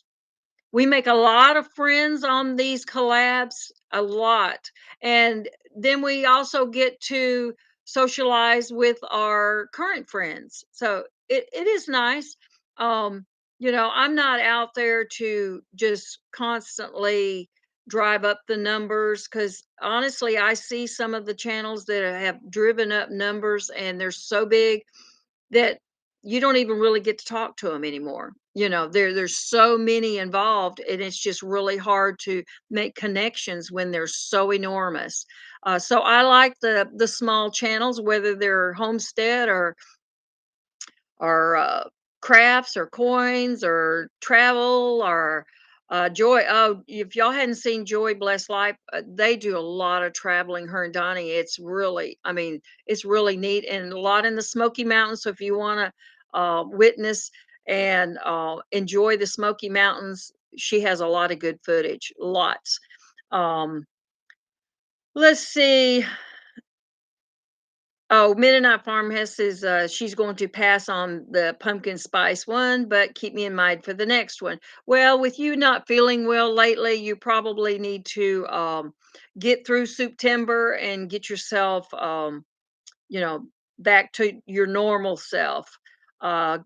we make a lot of friends on these collabs. a lot. And then we also get to socialize with our current friends. So it is nice. Um, I'm not out there to just constantly drive up the numbers because honestly, I see some of the channels that have driven up numbers and they're so big that you don't even really get to talk to them anymore. There's so many involved, and it's just really hard to make connections when they're so enormous. So I like the small channels, whether they're homestead or crafts or coins or travel or Joy. Oh, if y'all hadn't seen Joy Bless Life, they do a lot of traveling. Her and Donnie. It's really, I mean, it's really neat and a lot in the Smoky Mountains. So if you want to witness and enjoy the Smoky Mountains, she has a lot of good footage. Lots. Um, let's see. Oh, Mennonite Farmhouse is, she's going to pass on the pumpkin spice one, but keep me in mind for the next one. Well, with you not feeling well lately, you probably need to get through September and get yourself, you know, back to your normal self. Uh,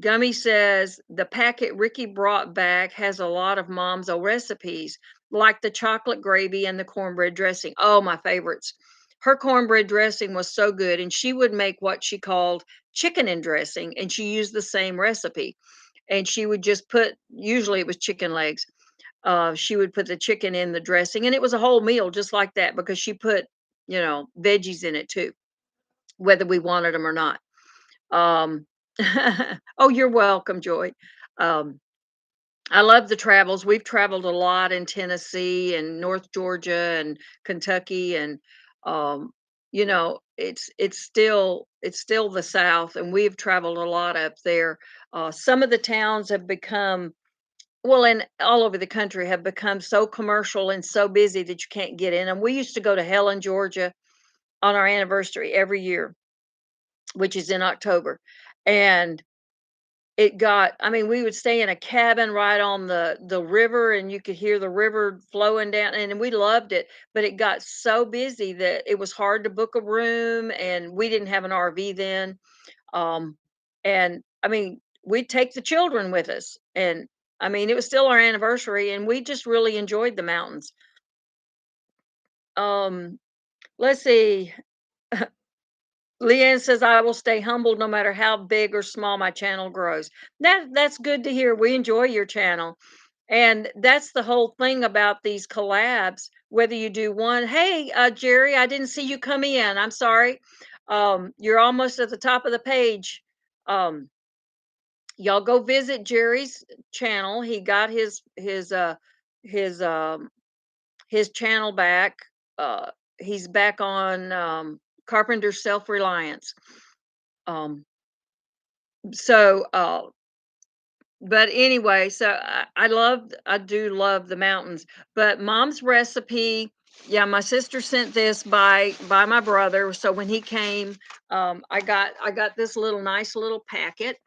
Gummy says the packet Ricky brought back has a lot of mom's old recipes, like the chocolate gravy and the cornbread dressing. Oh, my favorites. Her cornbread dressing was so good, and she would make what she called chicken and dressing, and she used the same recipe. And she would just put, usually it was chicken legs. She would put the chicken in the dressing, and it was a whole meal just like that because she put, veggies in it too, whether we wanted them or not. Um, oh, you're welcome, Joy. Um, I love the travels. We've traveled a lot in Tennessee and North Georgia and Kentucky and it's still the South and we've traveled a lot up there. Some of the towns have become well, and all over the country have become so commercial and so busy that you can't get in. And we used to go to Helen, Georgia on our anniversary every year, which is in October. And I mean, we would stay in a cabin right on the river, and you could hear the river flowing down, and we loved it, but it got so busy that it was hard to book a room, and we didn't have an RV then, um, and, I mean, we'd take the children with us, and, I mean, it was still our anniversary, and we just really enjoyed the mountains. Um, let's see. Leanne says, "I will stay humble no matter how big or small my channel grows." That's good to hear. We enjoy your channel. And that's the whole thing about these collabs, whether you do one. Hey, Jerry, I didn't see you come in. I'm sorry. You're almost at the top of the page. Um, y'all go visit Jerry's channel. He got his his channel back. Uh, he's back on Carpenter Self Reliance. Um, so, but anyway, so I do love the mountains. But mom's recipe, yeah, my sister sent this by my brother. So when he came, I got this little nice little packet,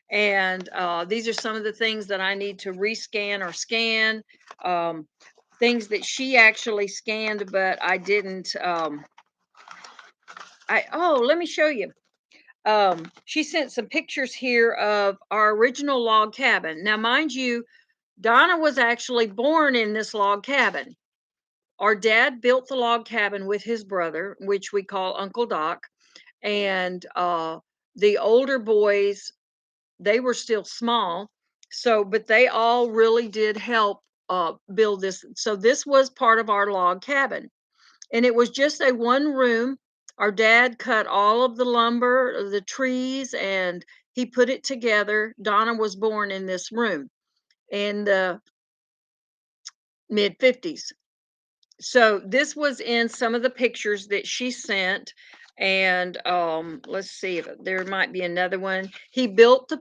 and these are some of the things that I need to rescan or scan. Um, things that she actually scanned, but I didn't. Let me show you. She sent some pictures here of our original log cabin. Now, mind you, Donna was actually born in this log cabin. Our dad built the log cabin with his brother, which we call Uncle Doc, and the older boys, they were still small, but they all really did help build this. So this was part of our log cabin, and it was just a one room. Our dad cut all of the lumber, the trees, and he put it together. Donna was born in this room in the mid 50s. So this was in some of the pictures that she sent. And let's see if there might be another one. He built the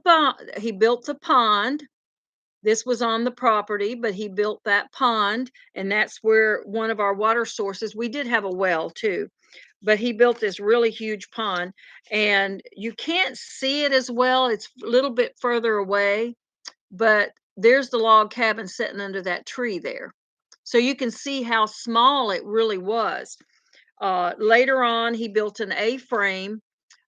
pond. This was on the property, but he built that pond, and that's where one of our water sources. We did have a well too, but he built this really huge pond, and you can't see it as well. It's a little bit further away, but there's the log cabin sitting under that tree there. So you can see how small it really was. Later on, he built an A-frame,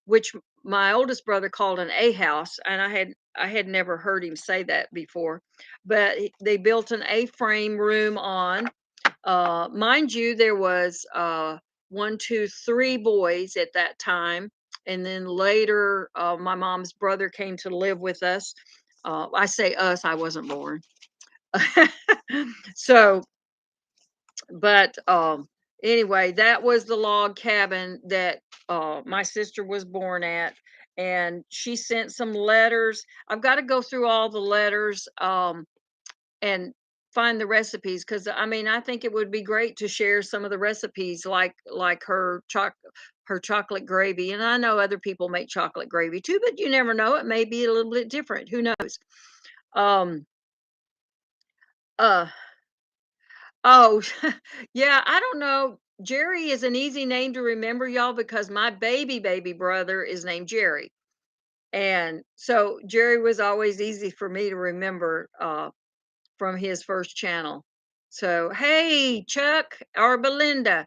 which my oldest brother called an A house, and I had never heard him say that before. But they built an A-frame room on. Mind you, there was one, two, three boys at that time, and then later, my mom's brother came to live with us. I say us; I wasn't born. So, but anyway, that was the log cabin that my sister was born at, and she sent some letters. I've got to go through all the letters and find the recipes, because I mean, I think it would be great to share some of the recipes, like her chocolate gravy. And I know other people make chocolate gravy too, but you never know, it may be a little bit different, who knows. um uh Oh, yeah, I don't know. Jerry is an easy name to remember, y'all, because my baby brother is named Jerry. And so Jerry was always easy for me to remember from his first channel. So, hey, Chuck or Belinda.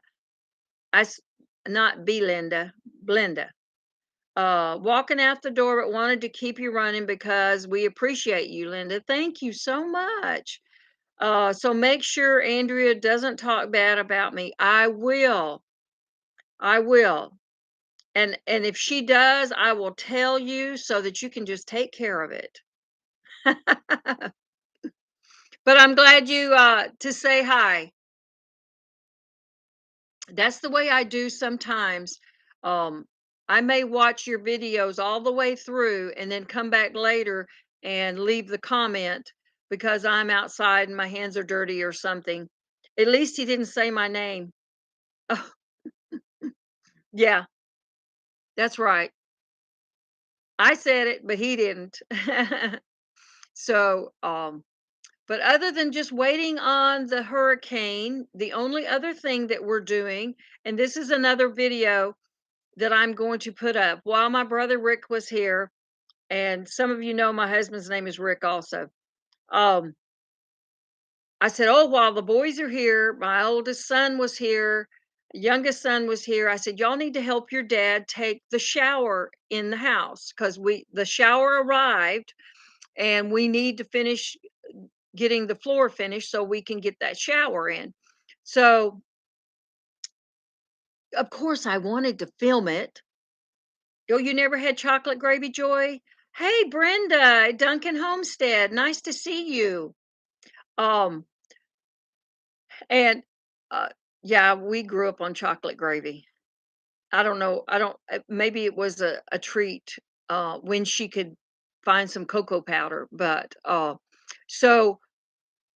I s- Not Belinda, Blenda. Walking out the door, but wanted to keep you running because we appreciate you, Linda. Thank you so much. So make sure Andrea doesn't talk bad about me. I will. I will. And if she does, I will tell you so that you can just take care of it. But I'm glad you to say hi. That's the way I do sometimes. Um I may watch your videos all the way through and then come back later and leave the comment because I'm outside and my hands are dirty or something. At least he didn't say my name. Oh, yeah. That's right. I said it, but he didn't. So, but other than just waiting on the hurricane, the only other thing that we're doing, and this is another video that I'm going to put up while my brother Rick was here, and some of you know my husband's name is Rick also. Um, I said, "Oh, while the boys are here, my oldest son was here, youngest son was here. I said, y'all need to help your dad take the shower in the house because the shower arrived and we need to finish getting the floor finished so we can get that shower in." So, of course, I wanted to film it. Oh, you never had chocolate gravy, Joy? Hey, Brenda at Duncan Homestead. Nice to see you. Um, and uh, yeah, we grew up on chocolate gravy. I don't know. I don't. Maybe it was a treat when she could find some cocoa powder, but so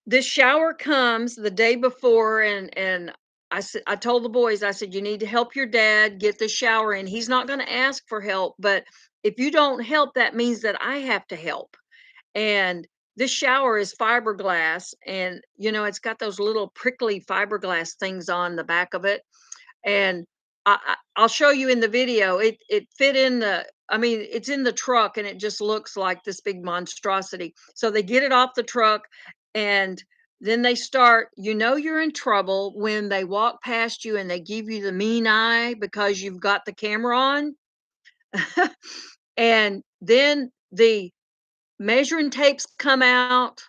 this shower comes the day before, and I told the boys, I said, you need to help your dad get the shower in. He's not going to ask for help, but if you don't help, that means that I have to help. And this shower is fiberglass, and it's got those little prickly fiberglass things on the back of it. And I'll show you in the video. It fit in the. I mean, it's in the truck, and it just looks like this big monstrosity. So they get it off the truck, and then they start. You're in trouble when they walk past you and they give you the mean eye because you've got the camera on. And then the measuring tapes come out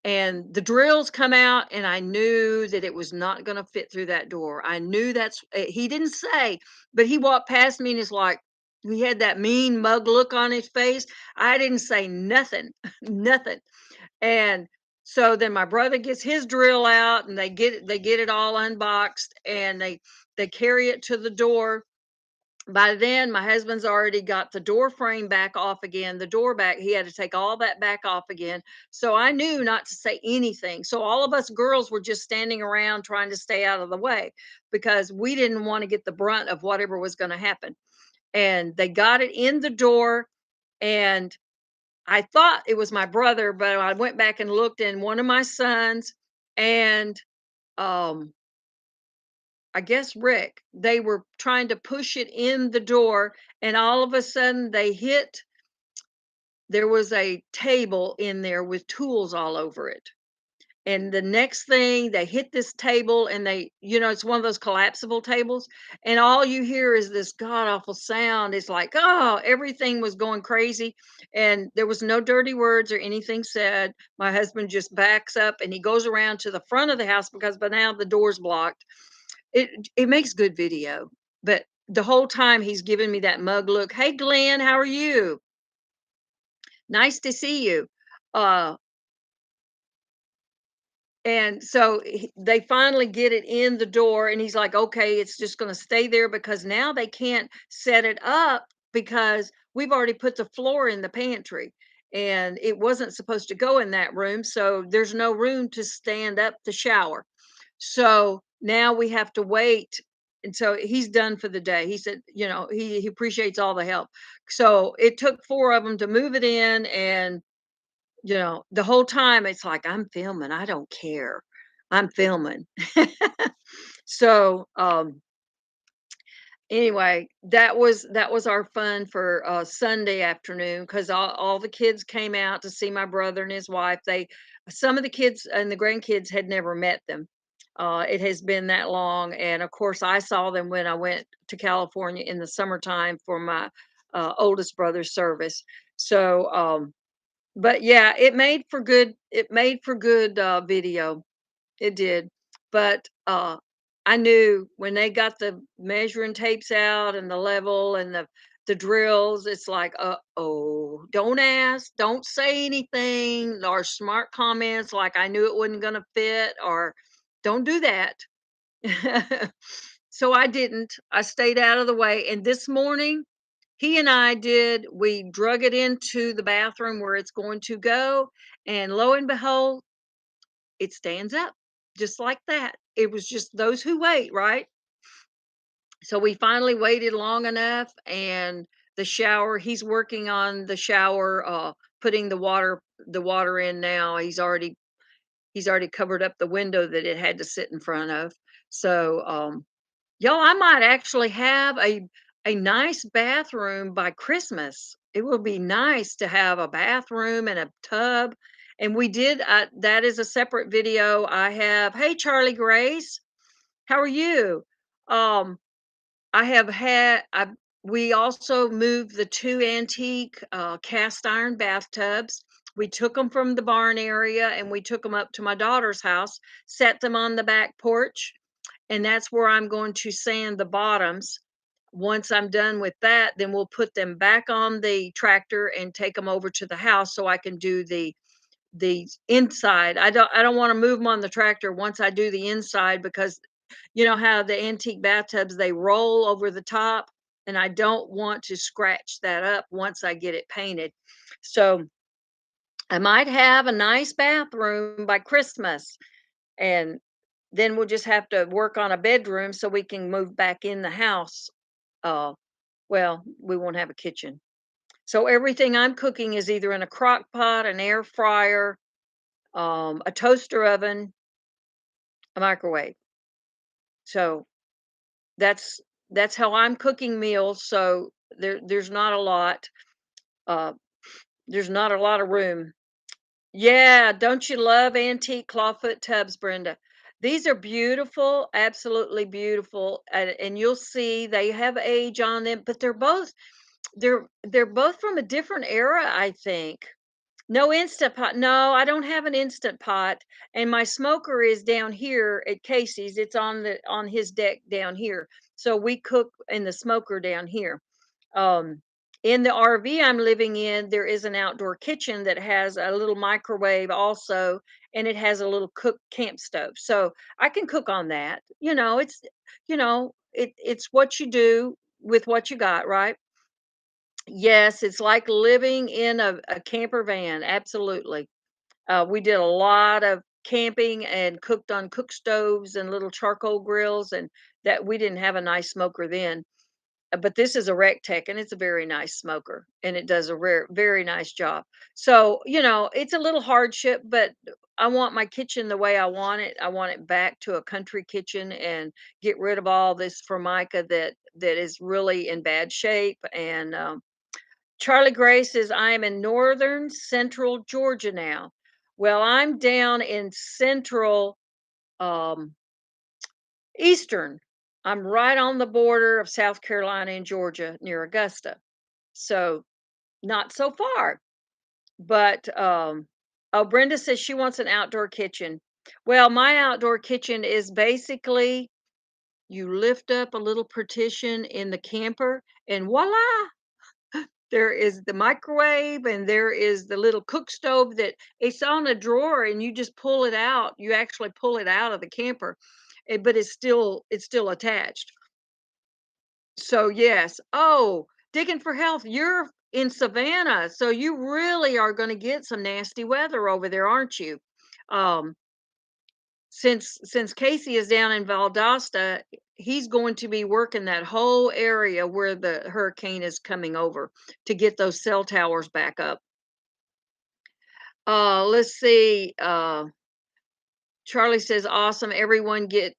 and the drills come out, and I knew that it was not going to fit through that door. I knew he didn't say, but he walked past me and it's like he had that mean mug look on his face. I didn't say nothing. Nothing. And so then my brother gets his drill out and they get it all unboxed, and they carry it to the door. By then my husband's already got the door frame back off again, the door back. He had to take all that back off again. So I knew not to say anything. So all of us girls were just standing around trying to stay out of the way because we didn't want to get the brunt of whatever was going to happen. And they got it in the door, and I thought it was my brother, but I went back and looked, and one of my sons and um I guess Rick, they were trying to push it in the door, and all of a sudden there was a table in there with tools all over it. And the next thing, they hit this table and it's one of those collapsible tables. And all you hear is this god awful sound. It's like, oh, everything was going crazy. And there was no dirty words or anything said. My husband just backs up and he goes around to the front of the house because by now the door's blocked. It makes good video. But the whole time he's giving me that mug look. Hey, Glenn, how are you? Nice to see you. Uh, And so they finally get it in the door, and he's like, okay, it's just going to stay there because now they can't set it up because we've already put the floor in the pantry and it wasn't supposed to go in that room. So there's no room to stand up the shower. So now we have to wait. And so he's done for the day. He said, he appreciates all the help. So it took four of them to move it in, and the whole time it's like, "I'm filming, I don't care. I'm filming." So, anyway, that was our fun for, Sunday afternoon because all the kids came out to see my brother and his wife. Some of the kids and the grandkids had never met them. It has been that long, and, of course, I saw them when I went to California in the summertime for my, oldest brother's service. So, but yeah, it made for good video. It did. But, I knew when they got the measuring tapes out and the level and the drills, it's like, "Uh-oh, don't ask, don't say anything or smart comments like I knew it wasn't gonna fit," or "Don't do that." So I didn't. I stayed out of the way, and this morning, we drug it into the bathroom where it's going to go, and lo and behold, it stands up just like that. It was just those who wait, right? So we finally waited long enough, and he's working on the shower, putting the water in now. He's already covered up the window that it had to sit in front of. So, y'all, I might actually have a nice bathroom by Christmas. It would be nice to have a bathroom and a tub. And that is a separate video I have. Hey, Charlie Grace, how are you? Um, I have had I We also moved the two antique cast iron bathtubs. We took them from the barn area and we took them up to my daughter's house, set them on the back porch, and that's where I'm going to sand the bottoms. Once I'm done with that, then we'll put them back on the tractor and take them over to the house so I can do the inside. I don't want to move them on the tractor once I do the inside because you know how the antique bathtubs they roll over the top, and I don't want to scratch that up once I get it painted. So I might have a nice bathroom by Christmas, and then we'll just have to work on a bedroom so we can move back in the house. Uh, well, we won't have a kitchen. So everything I'm cooking is either in a crock pot, an air fryer, a toaster oven, a microwave. So that's that's how I'm cooking meals. So there's not a lot. Uh, there's not a lot of room. Yeah, don't you love antique clawfoot tubs, Brenda? These are beautiful, absolutely beautiful, and you'll see they have age on them, but they're both from a different era, I think. No Instant Pot. No, I don't have an Instant Pot, and my smoker is down here at Casey's. It's on his deck down here. So we cook in the smoker down here. Um, in the RV I'm living in, there is an outdoor kitchen that has a little microwave also, and it has a little cook camp stove. So I can cook on that. It's what you do with what you got, right? Yes, it's like living in a camper van, absolutely. We did a lot of camping and cooked on cook stoves and little charcoal grills, and that we didn't have a nice smoker then. But this is a Rectech, and it's a very nice smoker, and it does a very nice job. So, it's a little hardship, but I want my kitchen the way I want it. I want it back to a country kitchen and get rid of all this formica that is really in bad shape. And Charlie Gray says, I am in northern central Georgia now. Well, I'm down in central, um, eastern. I'm right on the border of South Carolina and Georgia near Augusta. So not so far. But oh, Brenda says she wants an outdoor kitchen. Well, my outdoor kitchen is basically you lift up a little partition in the camper and voila, there is the microwave and there is the little cook stove that it's on a drawer and you just pull it out. You actually pull it out of the camper, but it's still attached. So yes. Oh, digging for health. You're in Savannah, so you really are going to get some nasty weather over there, aren't you? Um, since Casey is down in Valdosta, he's going to be working that whole area where the hurricane is coming over to get those cell towers back up. Let's see. Charlie says, "Awesome! Everyone get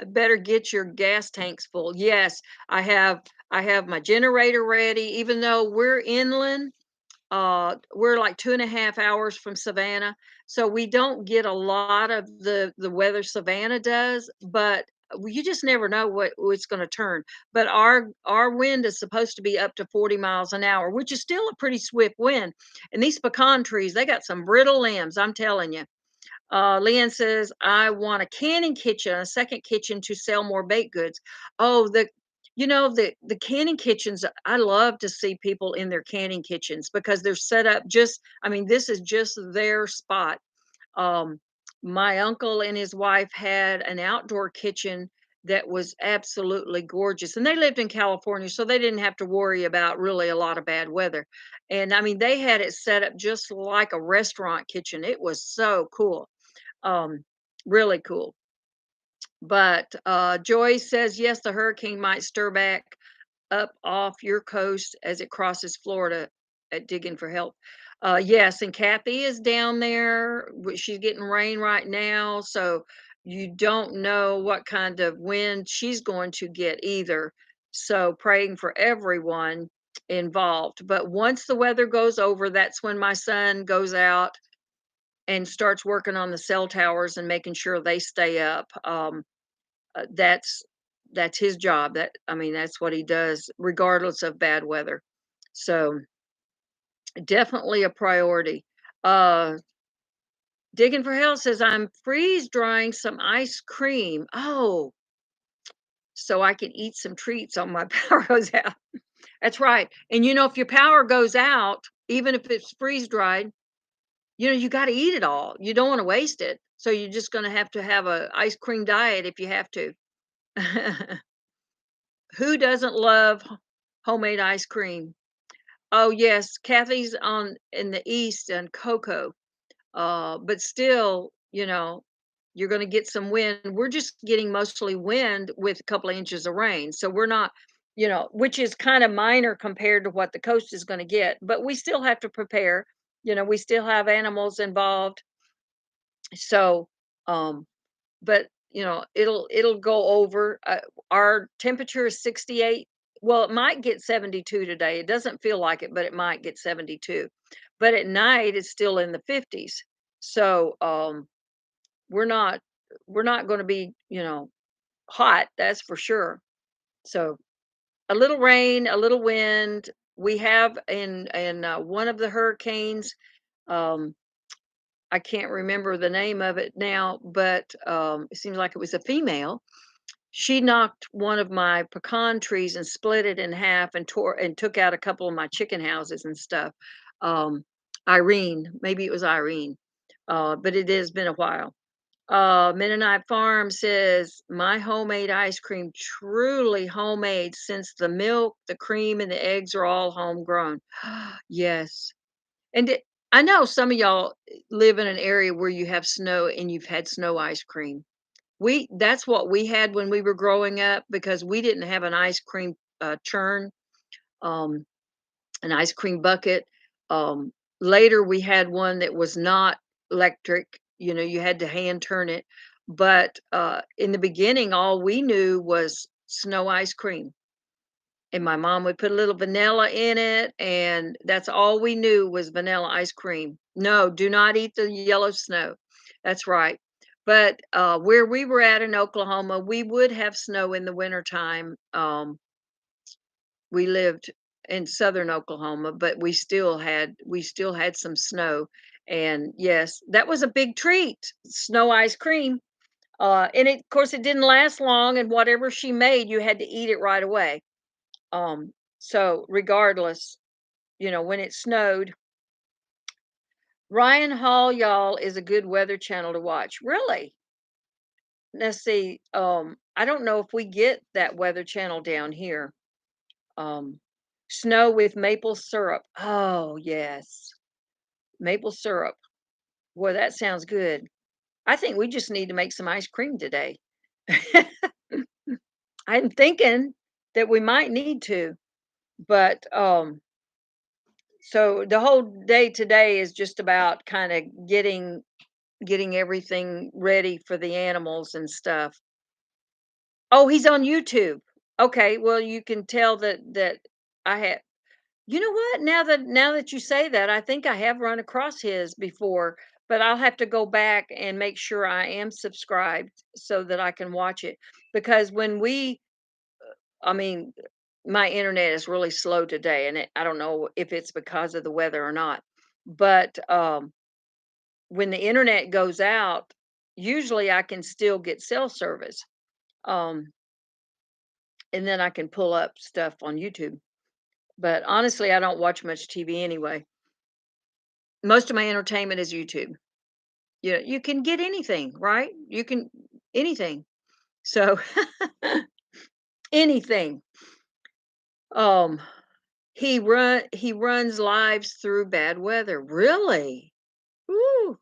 better get your gas tanks full." Yes, I have. I have my generator ready. Even though we're inland, we're like 2.5 hours from Savannah, so we don't get a lot of the weather Savannah does. But you just never know what it's going to turn. But our wind is supposed to be up to 40 miles an hour, which is still a pretty swift wind. And these pecan trees, they got some brittle limbs. I'm telling you. Leanne says, I want a canning kitchen, a second kitchen to sell more baked goods. Oh, the canning kitchens, I love to see people in their canning kitchens because they're set up just, I mean, this is just their spot. Um, my uncle and his wife had an outdoor kitchen that was absolutely gorgeous. And they lived in California, so they didn't have to worry about really a lot of bad weather. And I mean, they had it set up just like a restaurant kitchen. It was so cool. Um, really cool. But Joy says, yes, the hurricane might stir back up off your coast as it crosses Florida at digging for help. Yes, and Kathy is down there. She's getting rain right now. So you don't know what kind of wind she's going to get either. So praying for everyone involved. But once the weather goes over, that's when my son goes out and starts working on the cell towers and making sure they stay up. Uh, that's that's his job. That I mean, that's what he does, regardless of bad weather. So definitely a priority. Uh, Digging for Hell says I'm freeze drying some ice cream. Oh, so I can eat some treats on my power goes out. That's right. And if your power goes out, even if it's freeze dried, you got to eat it all. You don't want to waste it. So you're just going to have a ice cream diet if you have to. Who doesn't love homemade ice cream? Oh yes, Kathy's on in the east and cocoa. But still, you're going to get some wind. We're just getting mostly wind with a couple of inches of rain. So we're not, which is kind of minor compared to what the coast is going to get. But we still have to prepare. We still have animals involved. So, um, but it'll go over. Our temperature is 68. Well, it might get 72 today. It doesn't feel like it, but it might get 72. But at night it's still in the 50s. So we're not we're not going to be hot, that's for sure. So a little rain, a little wind. We have in one of the hurricanes. um I can't remember the name of it now, but it seems like it was a female. She knocked one of my pecan trees and split it in half and took out a couple of my chicken houses and stuff. Um, Irene, maybe it was Irene, but it has been a while. Mennonite Farm says my homemade ice cream, truly homemade, since the milk, the cream, and the eggs are all homegrown. Yes, and I know some of y'all live in an area where you have snow and you've had snow ice cream. That's what we had when we were growing up because we didn't have an ice cream churn, um, an ice cream bucket. Later, we had one that was not electric. You had to hand turn it. But in the beginning, all we knew was snow ice cream. and my mom would put a little vanilla in it, and that's all we knew was vanilla ice cream. No, do not eat the yellow snow. That's right. But, where we were at in Oklahoma, we would have snow in the wintertime. We lived in southern Oklahoma, but we still had some snow, and yes, that was a big treat, snow ice cream. And it of course, it didn't last long, and whatever she made, you had to eat it right away. So regardless, when it snowed, Ryan Hall, y'all, is a good weather channel to watch. Really? Let's see. I don't know if we get that weather channel down here. Um, Snow with maple syrup. Oh, yes. Maple syrup. Boy, that sounds good. I think we just need to make some ice cream today. I'm thinking that we might need to, but so the whole day today is just about kind of getting everything ready for the animals and stuff. Oh, he's on YouTube. Okay, well you can tell that I had. You know what? Now that you say that, I think I have run across his before, but I'll have to go back and make sure I am subscribed so that I can watch it. Because I mean, my internet is really slow today, and I don't know if it's because of the weather or not. But when the internet goes out, usually I can still get cell service, um, and then I can pull up stuff on YouTube. But honestly, I don't watch much TV anyway. Most of my entertainment is YouTube. You can get anything, right? You can anything. So anything. Um, he runs lives through bad weather. Really? Ooh,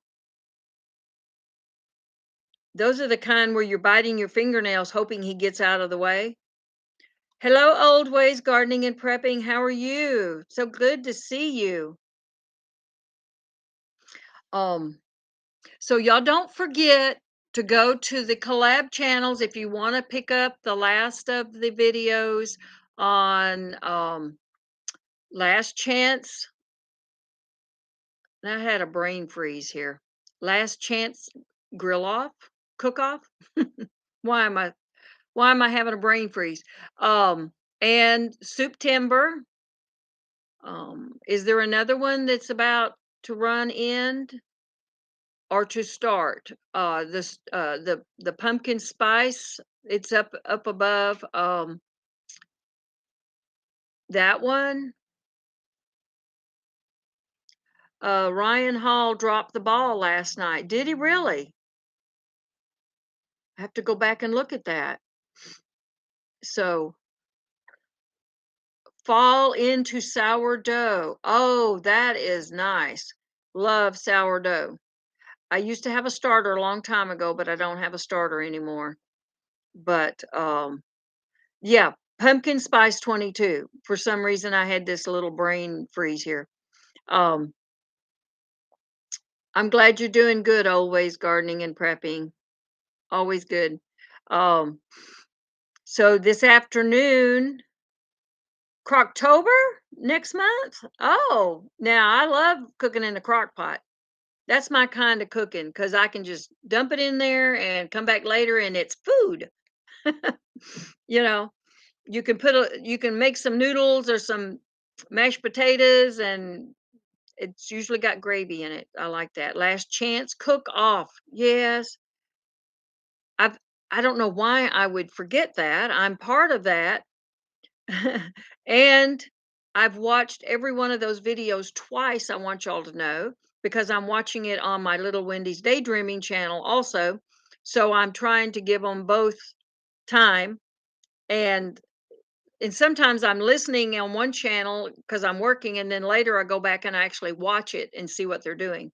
those are the kind where you're biting your fingernails hoping he gets out of the way. Hello, old ways gardening and prepping. How are you? So good to see you. Um, so y'all don't forget to go to the collab channels if you want to pick up the last of the videos on Last Chance. I had a brain freeze here. Last Chance Grill Off, Cook Off. Why am I why am I having a brain freeze? And Soup Timber. Is there another one that's about to run end or to start? The pumpkin spice, it's up above. That one. Ryan Hall dropped the ball last night. Did he really? I have to go back and look at that. So, fall into sourdough. Oh, that is nice. Love sourdough. I used to have a starter a long time ago, but I don't have a starter anymore. But yeah, pumpkin spice 22. For some reason I had this little brain freeze here. Um I'm glad you're doing good, always gardening and prepping. Always good. Um so this afternoon, Croctober next month? Oh, now I love cooking in the crock pot. That's my kind of cooking because I can just dump it in there and come back later and it's food. you know, you can make some noodles or some mashed potatoes and it's usually got gravy in it. I like that. Last chance cook off. Yes. I've I don't know why I would forget that. I'm part of that. And I've watched every one of those videos twice, I want y'all to know, because I'm watching it on my Little Wendy's Daydreaming channel also. So I'm trying to give them both time. And and sometimes I'm listening on one channel because I'm working, and then later I go back and I actually watch it and see what they're doing.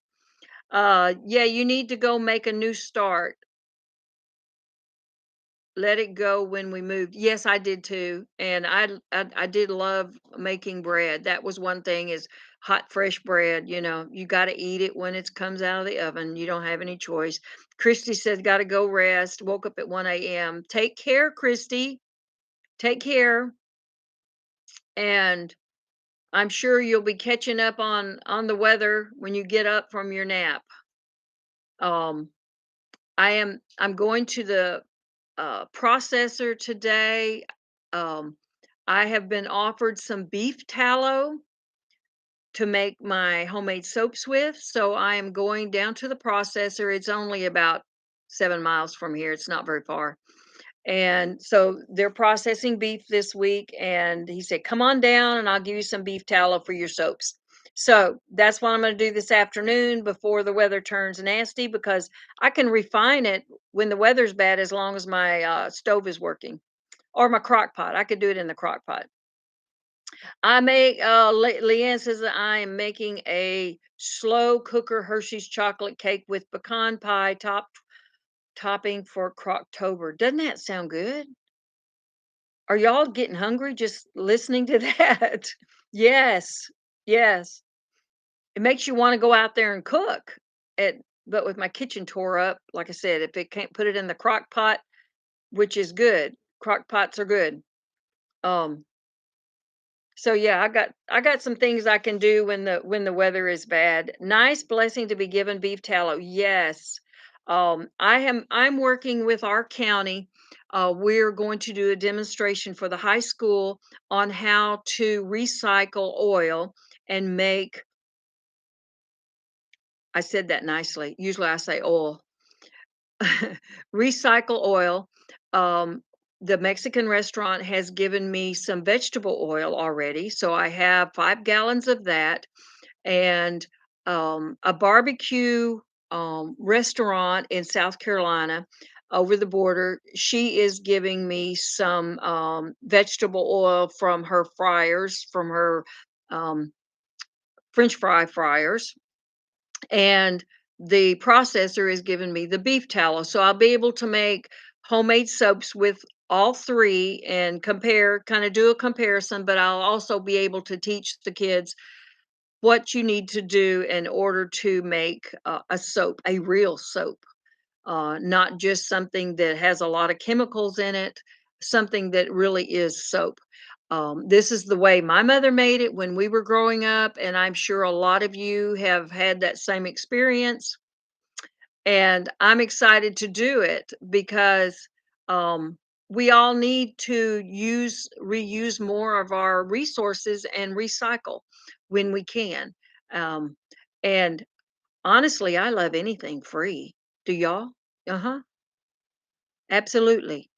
Yeah, you need to go make a new start. Let it go when we moved. Yes, I did too, and I did love making bread. That was one thing is hot, fresh bread, you gotta eat it when it comes out of the oven. You don't have any choice. Christy said, "Gotta go rest." Woke up at 1 a.m. Take care, Christy. Take care. and I'm sure you'll be catching up on the weather when you get up from your nap. Um, I'm going to the processor today. Um, I have been offered some beef tallow to make my homemade soaps with, so I am going down to the processor. It's only about 7 miles from here. It's not very far. And so they're processing beef this week, and he said, "Come on down and I'll give you some beef tallow for your soaps." So that's what I'm going to do this afternoon before the weather turns nasty because I can refine it when the weather's bad as long as my stove is working or my crock pot. I could do it in the crock pot. Leanne says that I am making a slow cooker Hershey's chocolate cake with pecan pie topping for Croctober. Doesn't that sound good? Are y'all getting hungry just listening to that? Yes, yes. It makes you wanna go out there and cook. But with my kitchen tore up, like I said, if it can't put it in the crock pot, which is good, crock pots are good. Um, so yeah, I got some things I can do when the weather is bad. Nice blessing to be given beef tallow. Yes. I'm working with our county. We're going to do a demonstration for the high school on how to recycle oil and make, I said that nicely. Usually I say oil. Recycle oil. Um, the Mexican restaurant has given me some vegetable oil already, so I have 5 gallons of that. And a barbecue restaurant in South Carolina over the border. She is giving me some vegetable oil from her fryers, from her um, French fry fryers, and the processor is giving me the beef tallow. So I'll be able to make homemade soaps with all three and compare, kind of do a comparison, but I'll also be able to teach the kids what you need to do in order to make a soap, a real soap, not just something that has a lot of chemicals in it, something that really is soap. This is the way my mother made it when we were growing up, and I'm sure a lot of you have had that same experience. And I'm excited to do it because we all need to reuse more of our resources and recycle when we can. Um, and honestly, I love anything free. Do y'all? Uh-huh. Absolutely.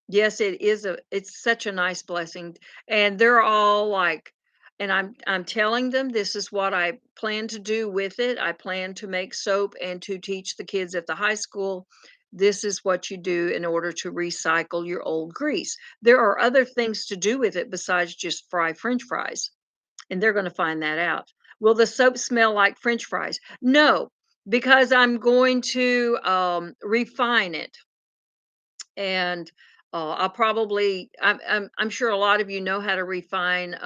Yes, it's such a nice blessing. And they're all like, and I'm telling them this is what I plan to do with it. I plan to make soap and to teach the kids at the high school. This is what you do in order to recycle your old grease. There are other things to do with it besides just fry French fries, and they're going to find that out. Will the soap smell like French fries? No, because I'm going to refine it. And I'm sure a lot of you know how to refine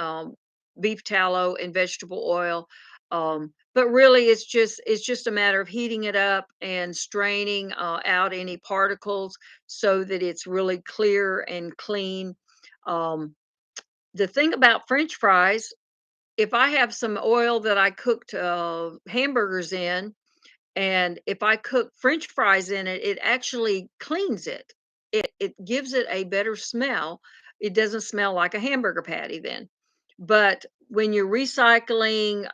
beef tallow and vegetable oil. But really it's just a matter of heating it up and straining out any particles so that it's really clear and clean. Um, the thing about French fries, if I have some oil that I cooked hamburgers in, and if I cook French fries in it, it actually cleans it. It gives it a better smell. It doesn't smell like a hamburger patty then. But when you're recycling,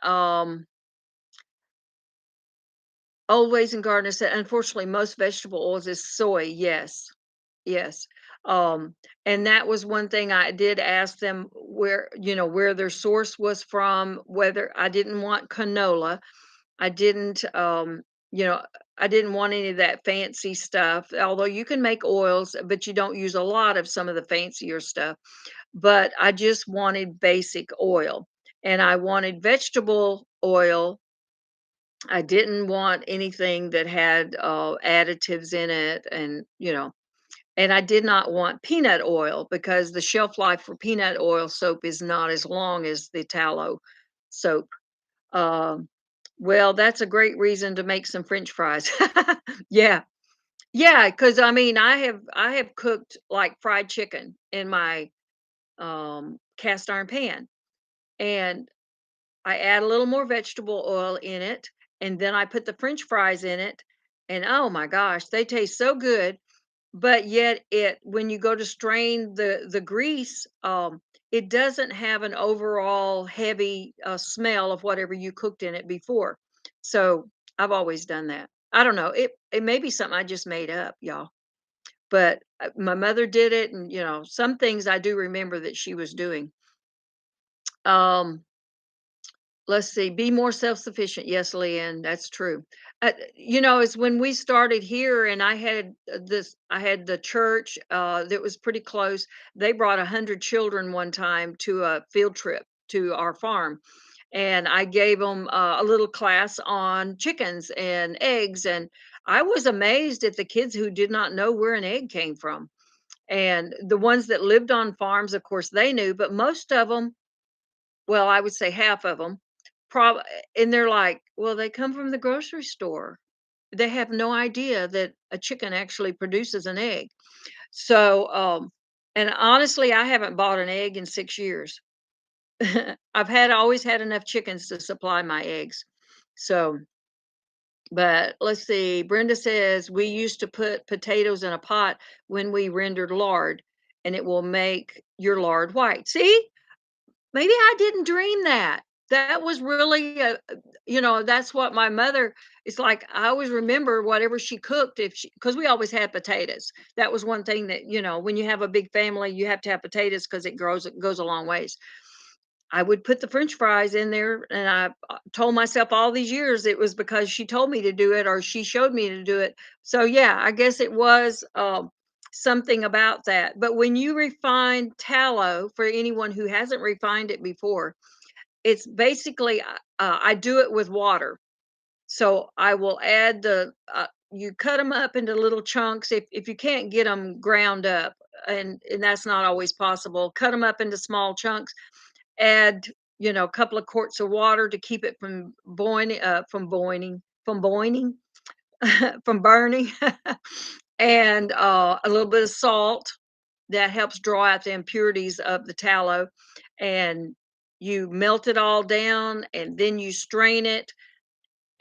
Old Ways and Garden said, unfortunately, most vegetable oils is soy. Yes, yes. Um, and that was one thing I did ask them where their source was from, whether I didn't want canola. I didn't, you know, I didn't want any of that fancy stuff, although you can make oils, but you don't use a lot of some of the fancier stuff. But I just wanted basic oil, and I wanted vegetable oil. I didn't want anything that had additives in it, and I did not want peanut oil because the shelf life for peanut oil soap is not as long as the tallow soap. Um, well, that's a great reason to make some French fries. Yeah. Yeah, because I mean, I have cooked, like, fried chicken in my, cast iron pan. and I add a little more vegetable oil in it, and then I put the French fries in it, and oh my gosh, they taste so good. But yet it when you go to strain the grease, it doesn't have an overall heavy, smell of whatever you cooked in it before. So, I've always done that. I don't know, it may be something I just made up, y'all, but, my mother did it and, some things I do remember that she was doing. Um Let's see, be more self-sufficient. Yes, Leanne, that's true. It's when we started here and I had the church that was pretty close. They brought 100 children one time to a field trip to our farm. And I gave them a little class on chickens and eggs. And I was amazed at the kids who did not know where an egg came from. And the ones that lived on farms, of course, they knew, but most of them, well, I would say half of them, and they're like, "Well, they come from the grocery store." They have no idea that a chicken actually produces an egg. So, and honestly, I haven't bought an egg in 6 years. I've had always had enough chickens to supply my eggs. So, but let's see, Brenda says, "We used to put potatoes in a pot when we rendered lard, and it will make your lard white." See? Maybe I didn't dream that. That was really that's what my mother it's like I always remember whatever she cooked if she because we always had potatoes. That was one thing that, when you have a big family, you have to have potatoes because it goes a long ways. I would put the french fries in there and I told myself all these years it was because she told me to do it or she showed me to do it. So yeah, I guess it was something about that. But when you refine tallow, for anyone who hasn't refined it before, it's basically I do it with water. So I will add you cut them up into little chunks if you can't get them ground up, and that's not always possible. Cut them up into small chunks, add, a couple of quarts of water to keep it from boiling, from burning, and a little bit of salt that helps draw out the impurities of the tallow. And you melt it all down, and then you strain it.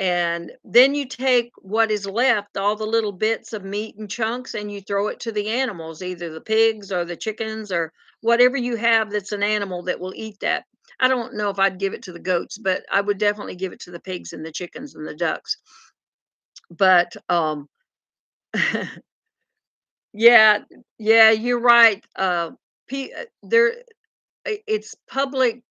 And then you take what is left, all the little bits of meat and chunks, and you throw it to the animals, either the pigs or the chickens or whatever you have that's an animal that will eat that. I don't know if I'd give it to the goats, but I would definitely give it to the pigs and the chickens and the ducks. But yeah, yeah, you're right. There, it's public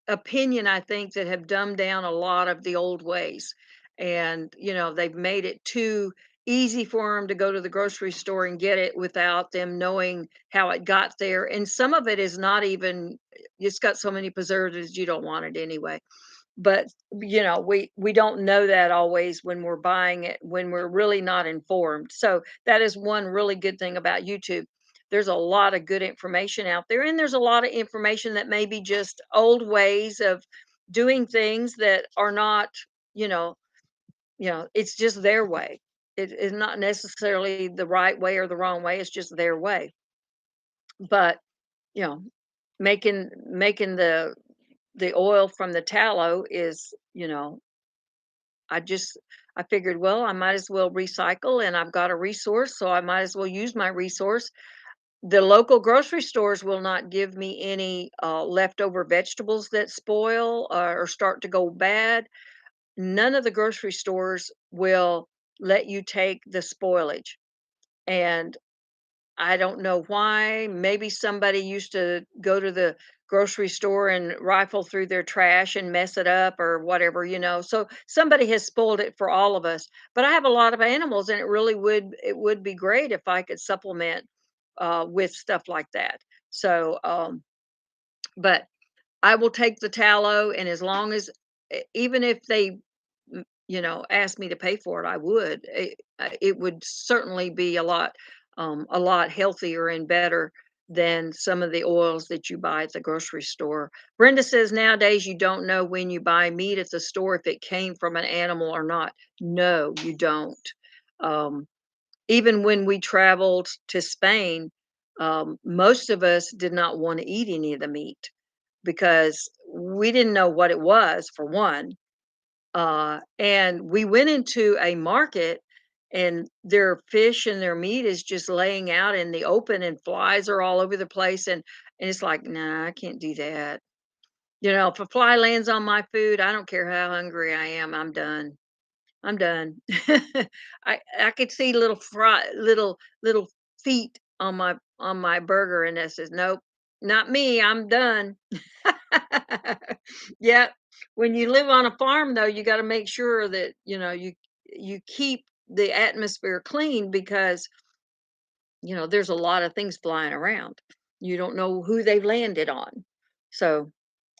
opinion, I think, that have dumbed down a lot of the old ways. And, they've made it too easy for them to go to the grocery store and get it without them knowing how it got there. And some of it is not even, it's got so many preservatives, you don't want it anyway. But, we don't know that always when we're buying it, when we're really not informed. So that is one really good thing about YouTube. There's a lot of good information out there, and there's a lot of information that may be just old ways of doing things that are not, you know it's just their way. It is not necessarily the right way or the wrong way, it's just their way. But, you know, making the oil from the tallow is, I just I figured, well, I might as well recycle and I've got a resource, so I might as well use my resource. The local grocery stores will not give me any leftover vegetables that spoil or start to go bad. None of the grocery stores will let you take the spoilage. And I don't know why. Maybe somebody used to go to the grocery store and rifle through their trash and mess it up or whatever, So somebody has spoiled it for all of us. But I have a lot of animals and it would be great if I could supplement with stuff like that. So but I will take the tallow, and as long as even if they, asked me to pay for it, I would. It would certainly be a lot healthier and better than some of the oils that you buy at the grocery store. Brenda says nowadays you don't know when you buy meat at the store if it came from an animal or not. No, you don't. Um, Even when we traveled to Spain, most of us did not want to eat any of the meat. because we didn't know what it was for one. And we went into a market and their fish and their meat is just laying out in the open and flies are all over the place. And it's like, nah, I can't do that. If a fly lands on my food, I don't care how hungry I am, I'm done. I'm done. I could see little feet on my burger, and that says, "Nope, not me. I'm done." Yeah. When you live on a farm, though, you got to make sure that you keep the atmosphere clean because there's a lot of things flying around. You don't know who they've landed on, so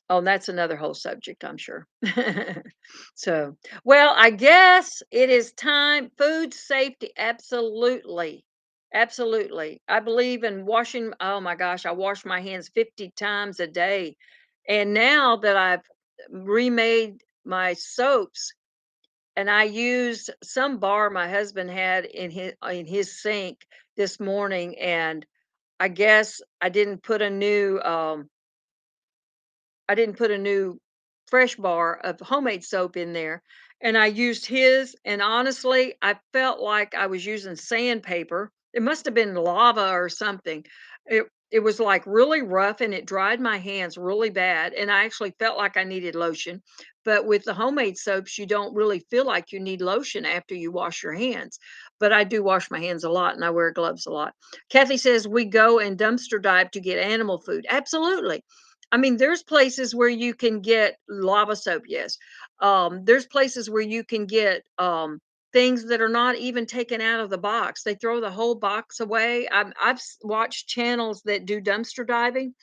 oh, that's another whole subject, I'm sure. So, well, I guess it is time. Food safety, absolutely. Absolutely. I believe in washing. Oh my gosh, I wash my hands 50 times a day. And now that I've remade my soaps, and I used some bar my husband had in his sink this morning, and I guess I didn't put a new fresh bar of homemade soap in there, and I used his, and honestly, I felt like I was using sandpaper. It must have been lava or something. It was like really rough and it dried my hands really bad, and I actually felt like I needed lotion. But with the homemade soaps, you don't really feel like you need lotion after you wash your hands. But I do wash my hands a lot and I wear gloves a lot. Kathy says we go and dumpster dive to get animal food. Absolutely. I mean, there's places where you can get lava soap, yes. There's places where you can get things that are not even taken out of the box. They throw the whole box away. Watched channels that do dumpster diving,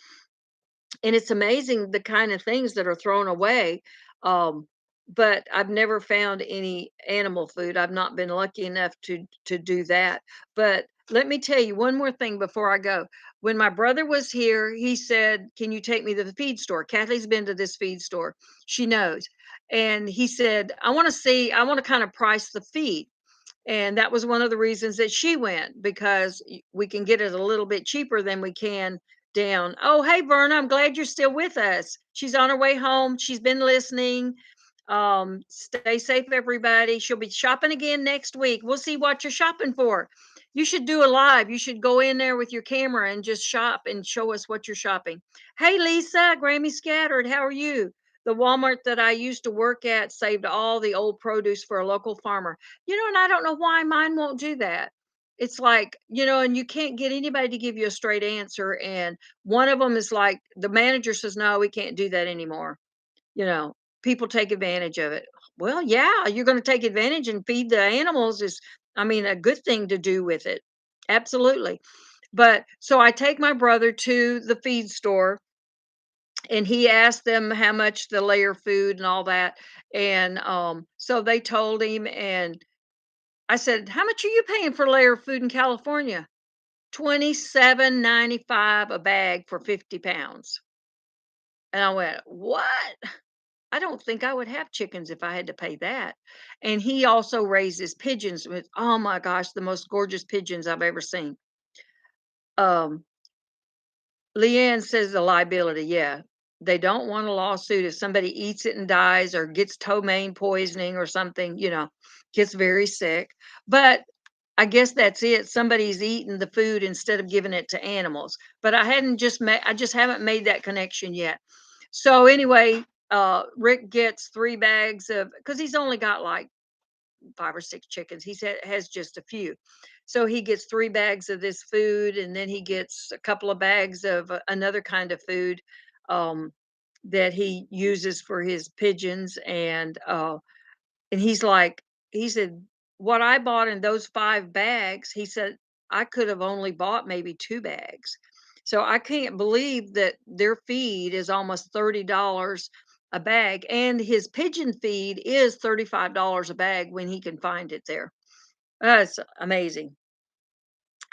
and it's amazing the kind of things that are thrown away. Um, but I've never found any animal food. I've not been lucky enough to do that. But let me tell you one more thing before I go. When my brother was here, he said, "Can you take me to the feed store?" Kathy's been to this feed store. She knows. And he said, I want to kind of price the feed. And that was one of the reasons that she went because we can get it a little bit cheaper than we can down. Oh, hey, Verna, I'm glad you're still with us. She's on her way home. She's been listening. Stay safe, everybody. She'll be shopping again next week. We'll see what you're shopping for. You should do a live. You should go in there with your camera and just shop and show us what you're shopping. Hey, Lisa, Grammy Scattered, how are you? The Walmart that I used to work at saved all the old produce for a local farmer. And I don't know why mine won't do that. It's like, and you can't get anybody to give you a straight answer. And one of them is like, the manager says, no, we can't do that anymore. You know, People take advantage of it. Well, yeah, you're going to take advantage and feed the animals is, I mean, a good thing to do with it. Absolutely. But so I take my brother to the feed store and he asked them how much the layer food and all that. And so they told him, and I said, "How much are you paying for layer food in California?" 27.95 a bag for 50 pounds. And I went, "What? I don't think I would have chickens if I had to pay that." And he also raises pigeons with, oh my gosh, the most gorgeous pigeons I've ever seen. Um, Leanne says the liability, yeah. They don't want a lawsuit if somebody eats it and dies or gets ptomaine poisoning or something, gets very sick. But I guess that's it. Somebody's eating the food instead of giving it to animals. But I just haven't made that connection yet. So anyway, Rick gets 3 bags of because he's only got like 5 or 6 chickens. Has just a few. So he gets 3 bags of this food, and then he gets a couple of bags of another kind of food um, that he uses for his pigeons. And he's like, he said, what I bought in those 5 bags, he said, I could have only bought maybe 2 bags. So I can't believe that their feed is almost $30 a bag. And his pigeon feed is $35 a bag when he can find it there. That's amazing.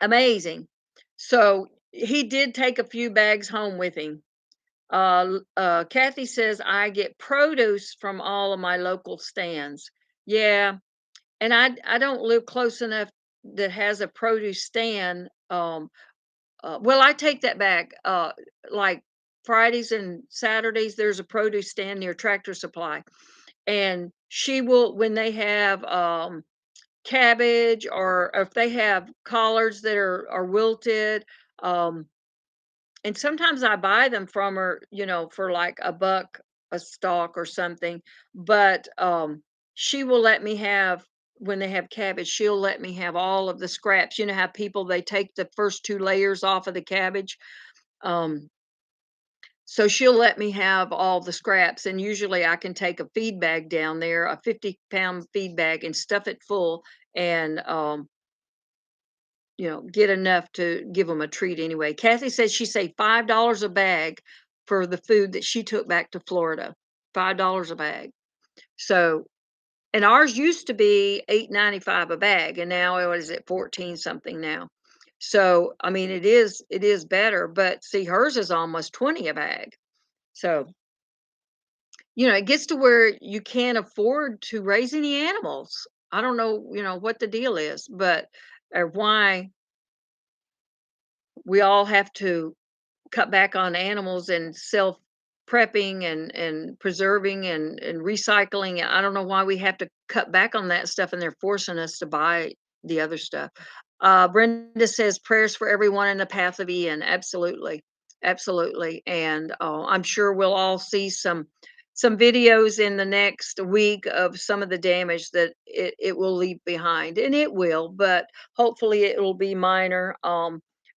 Amazing. So he did take a few bags home with him. Kathy says I get produce from all of my local stands. Yeah, and I don't live close enough that has a produce stand. Well, I take that back. Like Fridays and Saturdays, there's a produce stand near Tractor Supply, and she will when they have, cabbage or if they have collards that are wilted, um, and sometimes I buy them from her, for like a buck a stalk or something, but, she will let me have when they have cabbage, she'll let me have all of the scraps. You know how people, they take the first 2 layers off of the cabbage? Um, so she'll let me have all the scraps, and usually I can take a feed bag down there, a 50-pound feed bag, and stuff it full and, get enough to give them a treat anyway. Kathy said she saved $5 a bag for the food that she took back to Florida. $5 a bag. So, and ours used to be 8.95 a bag, and now what is it, 14 something now. So, I mean, it is better, but see, hers is almost 20 a bag. So, it gets to where you can't afford to raise any animals. I don't know, what the deal is, but or why we all have to cut back on animals and self prepping and preserving and recycling. I don't know why we have to cut back on that stuff and they're forcing us to buy the other stuff. Brenda says prayers for everyone in the path of Ian. Absolutely. Absolutely. And I'm sure we'll all see some videos in the next week of some of the damage that it will leave behind. And it will, but hopefully it will be minor.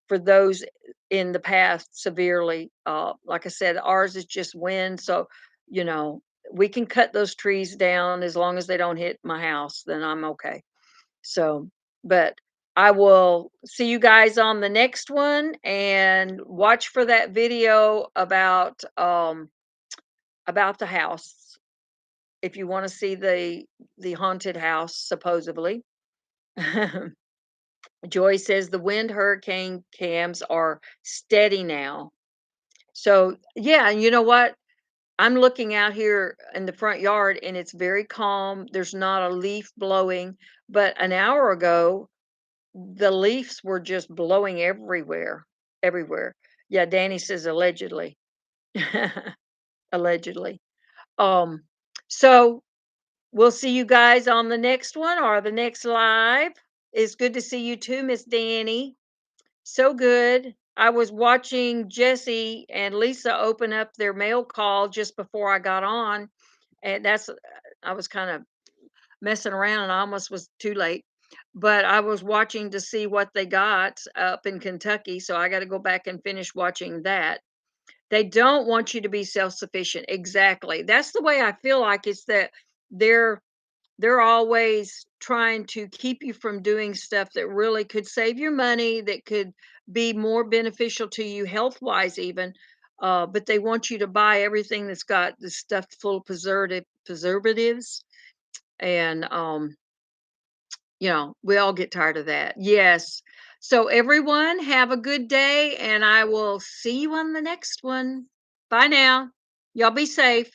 For those in the past severely. Like I said, ours is just wind, so you know we can cut those trees down as long as they don't hit my house. Then I'm okay. So, but I will see you guys on the next one, and watch for that video about the house if you want to see the haunted house supposedly. Joy says the wind hurricane cams are steady now. So, yeah, and you know what? I'm looking out here in the front yard and it's very calm. There's not a leaf blowing, but an hour ago, the leaves were just blowing everywhere, everywhere. Yeah, Danny says allegedly. Allegedly. Um, so we'll see you guys on the next one or the next live. It's good to see you too, Miss Danny. So good. I was watching Jesse and Lisa open up their mail call just before I got on, and I was kind of messing around and I almost was too late. But I was watching to see what they got up in Kentucky, so I got to go back and finish watching that. They don't want you to be self-sufficient. Exactly. That's the way I feel like it's that they're they're always trying to keep you from doing stuff that really could save your money, that could be more beneficial to you health-wise even. But they want you to buy everything that's got the stuff full of preservatives. And we all get tired of that. Yes. So everyone have a good day and I will see you on the next one. Bye now. Y'all be safe.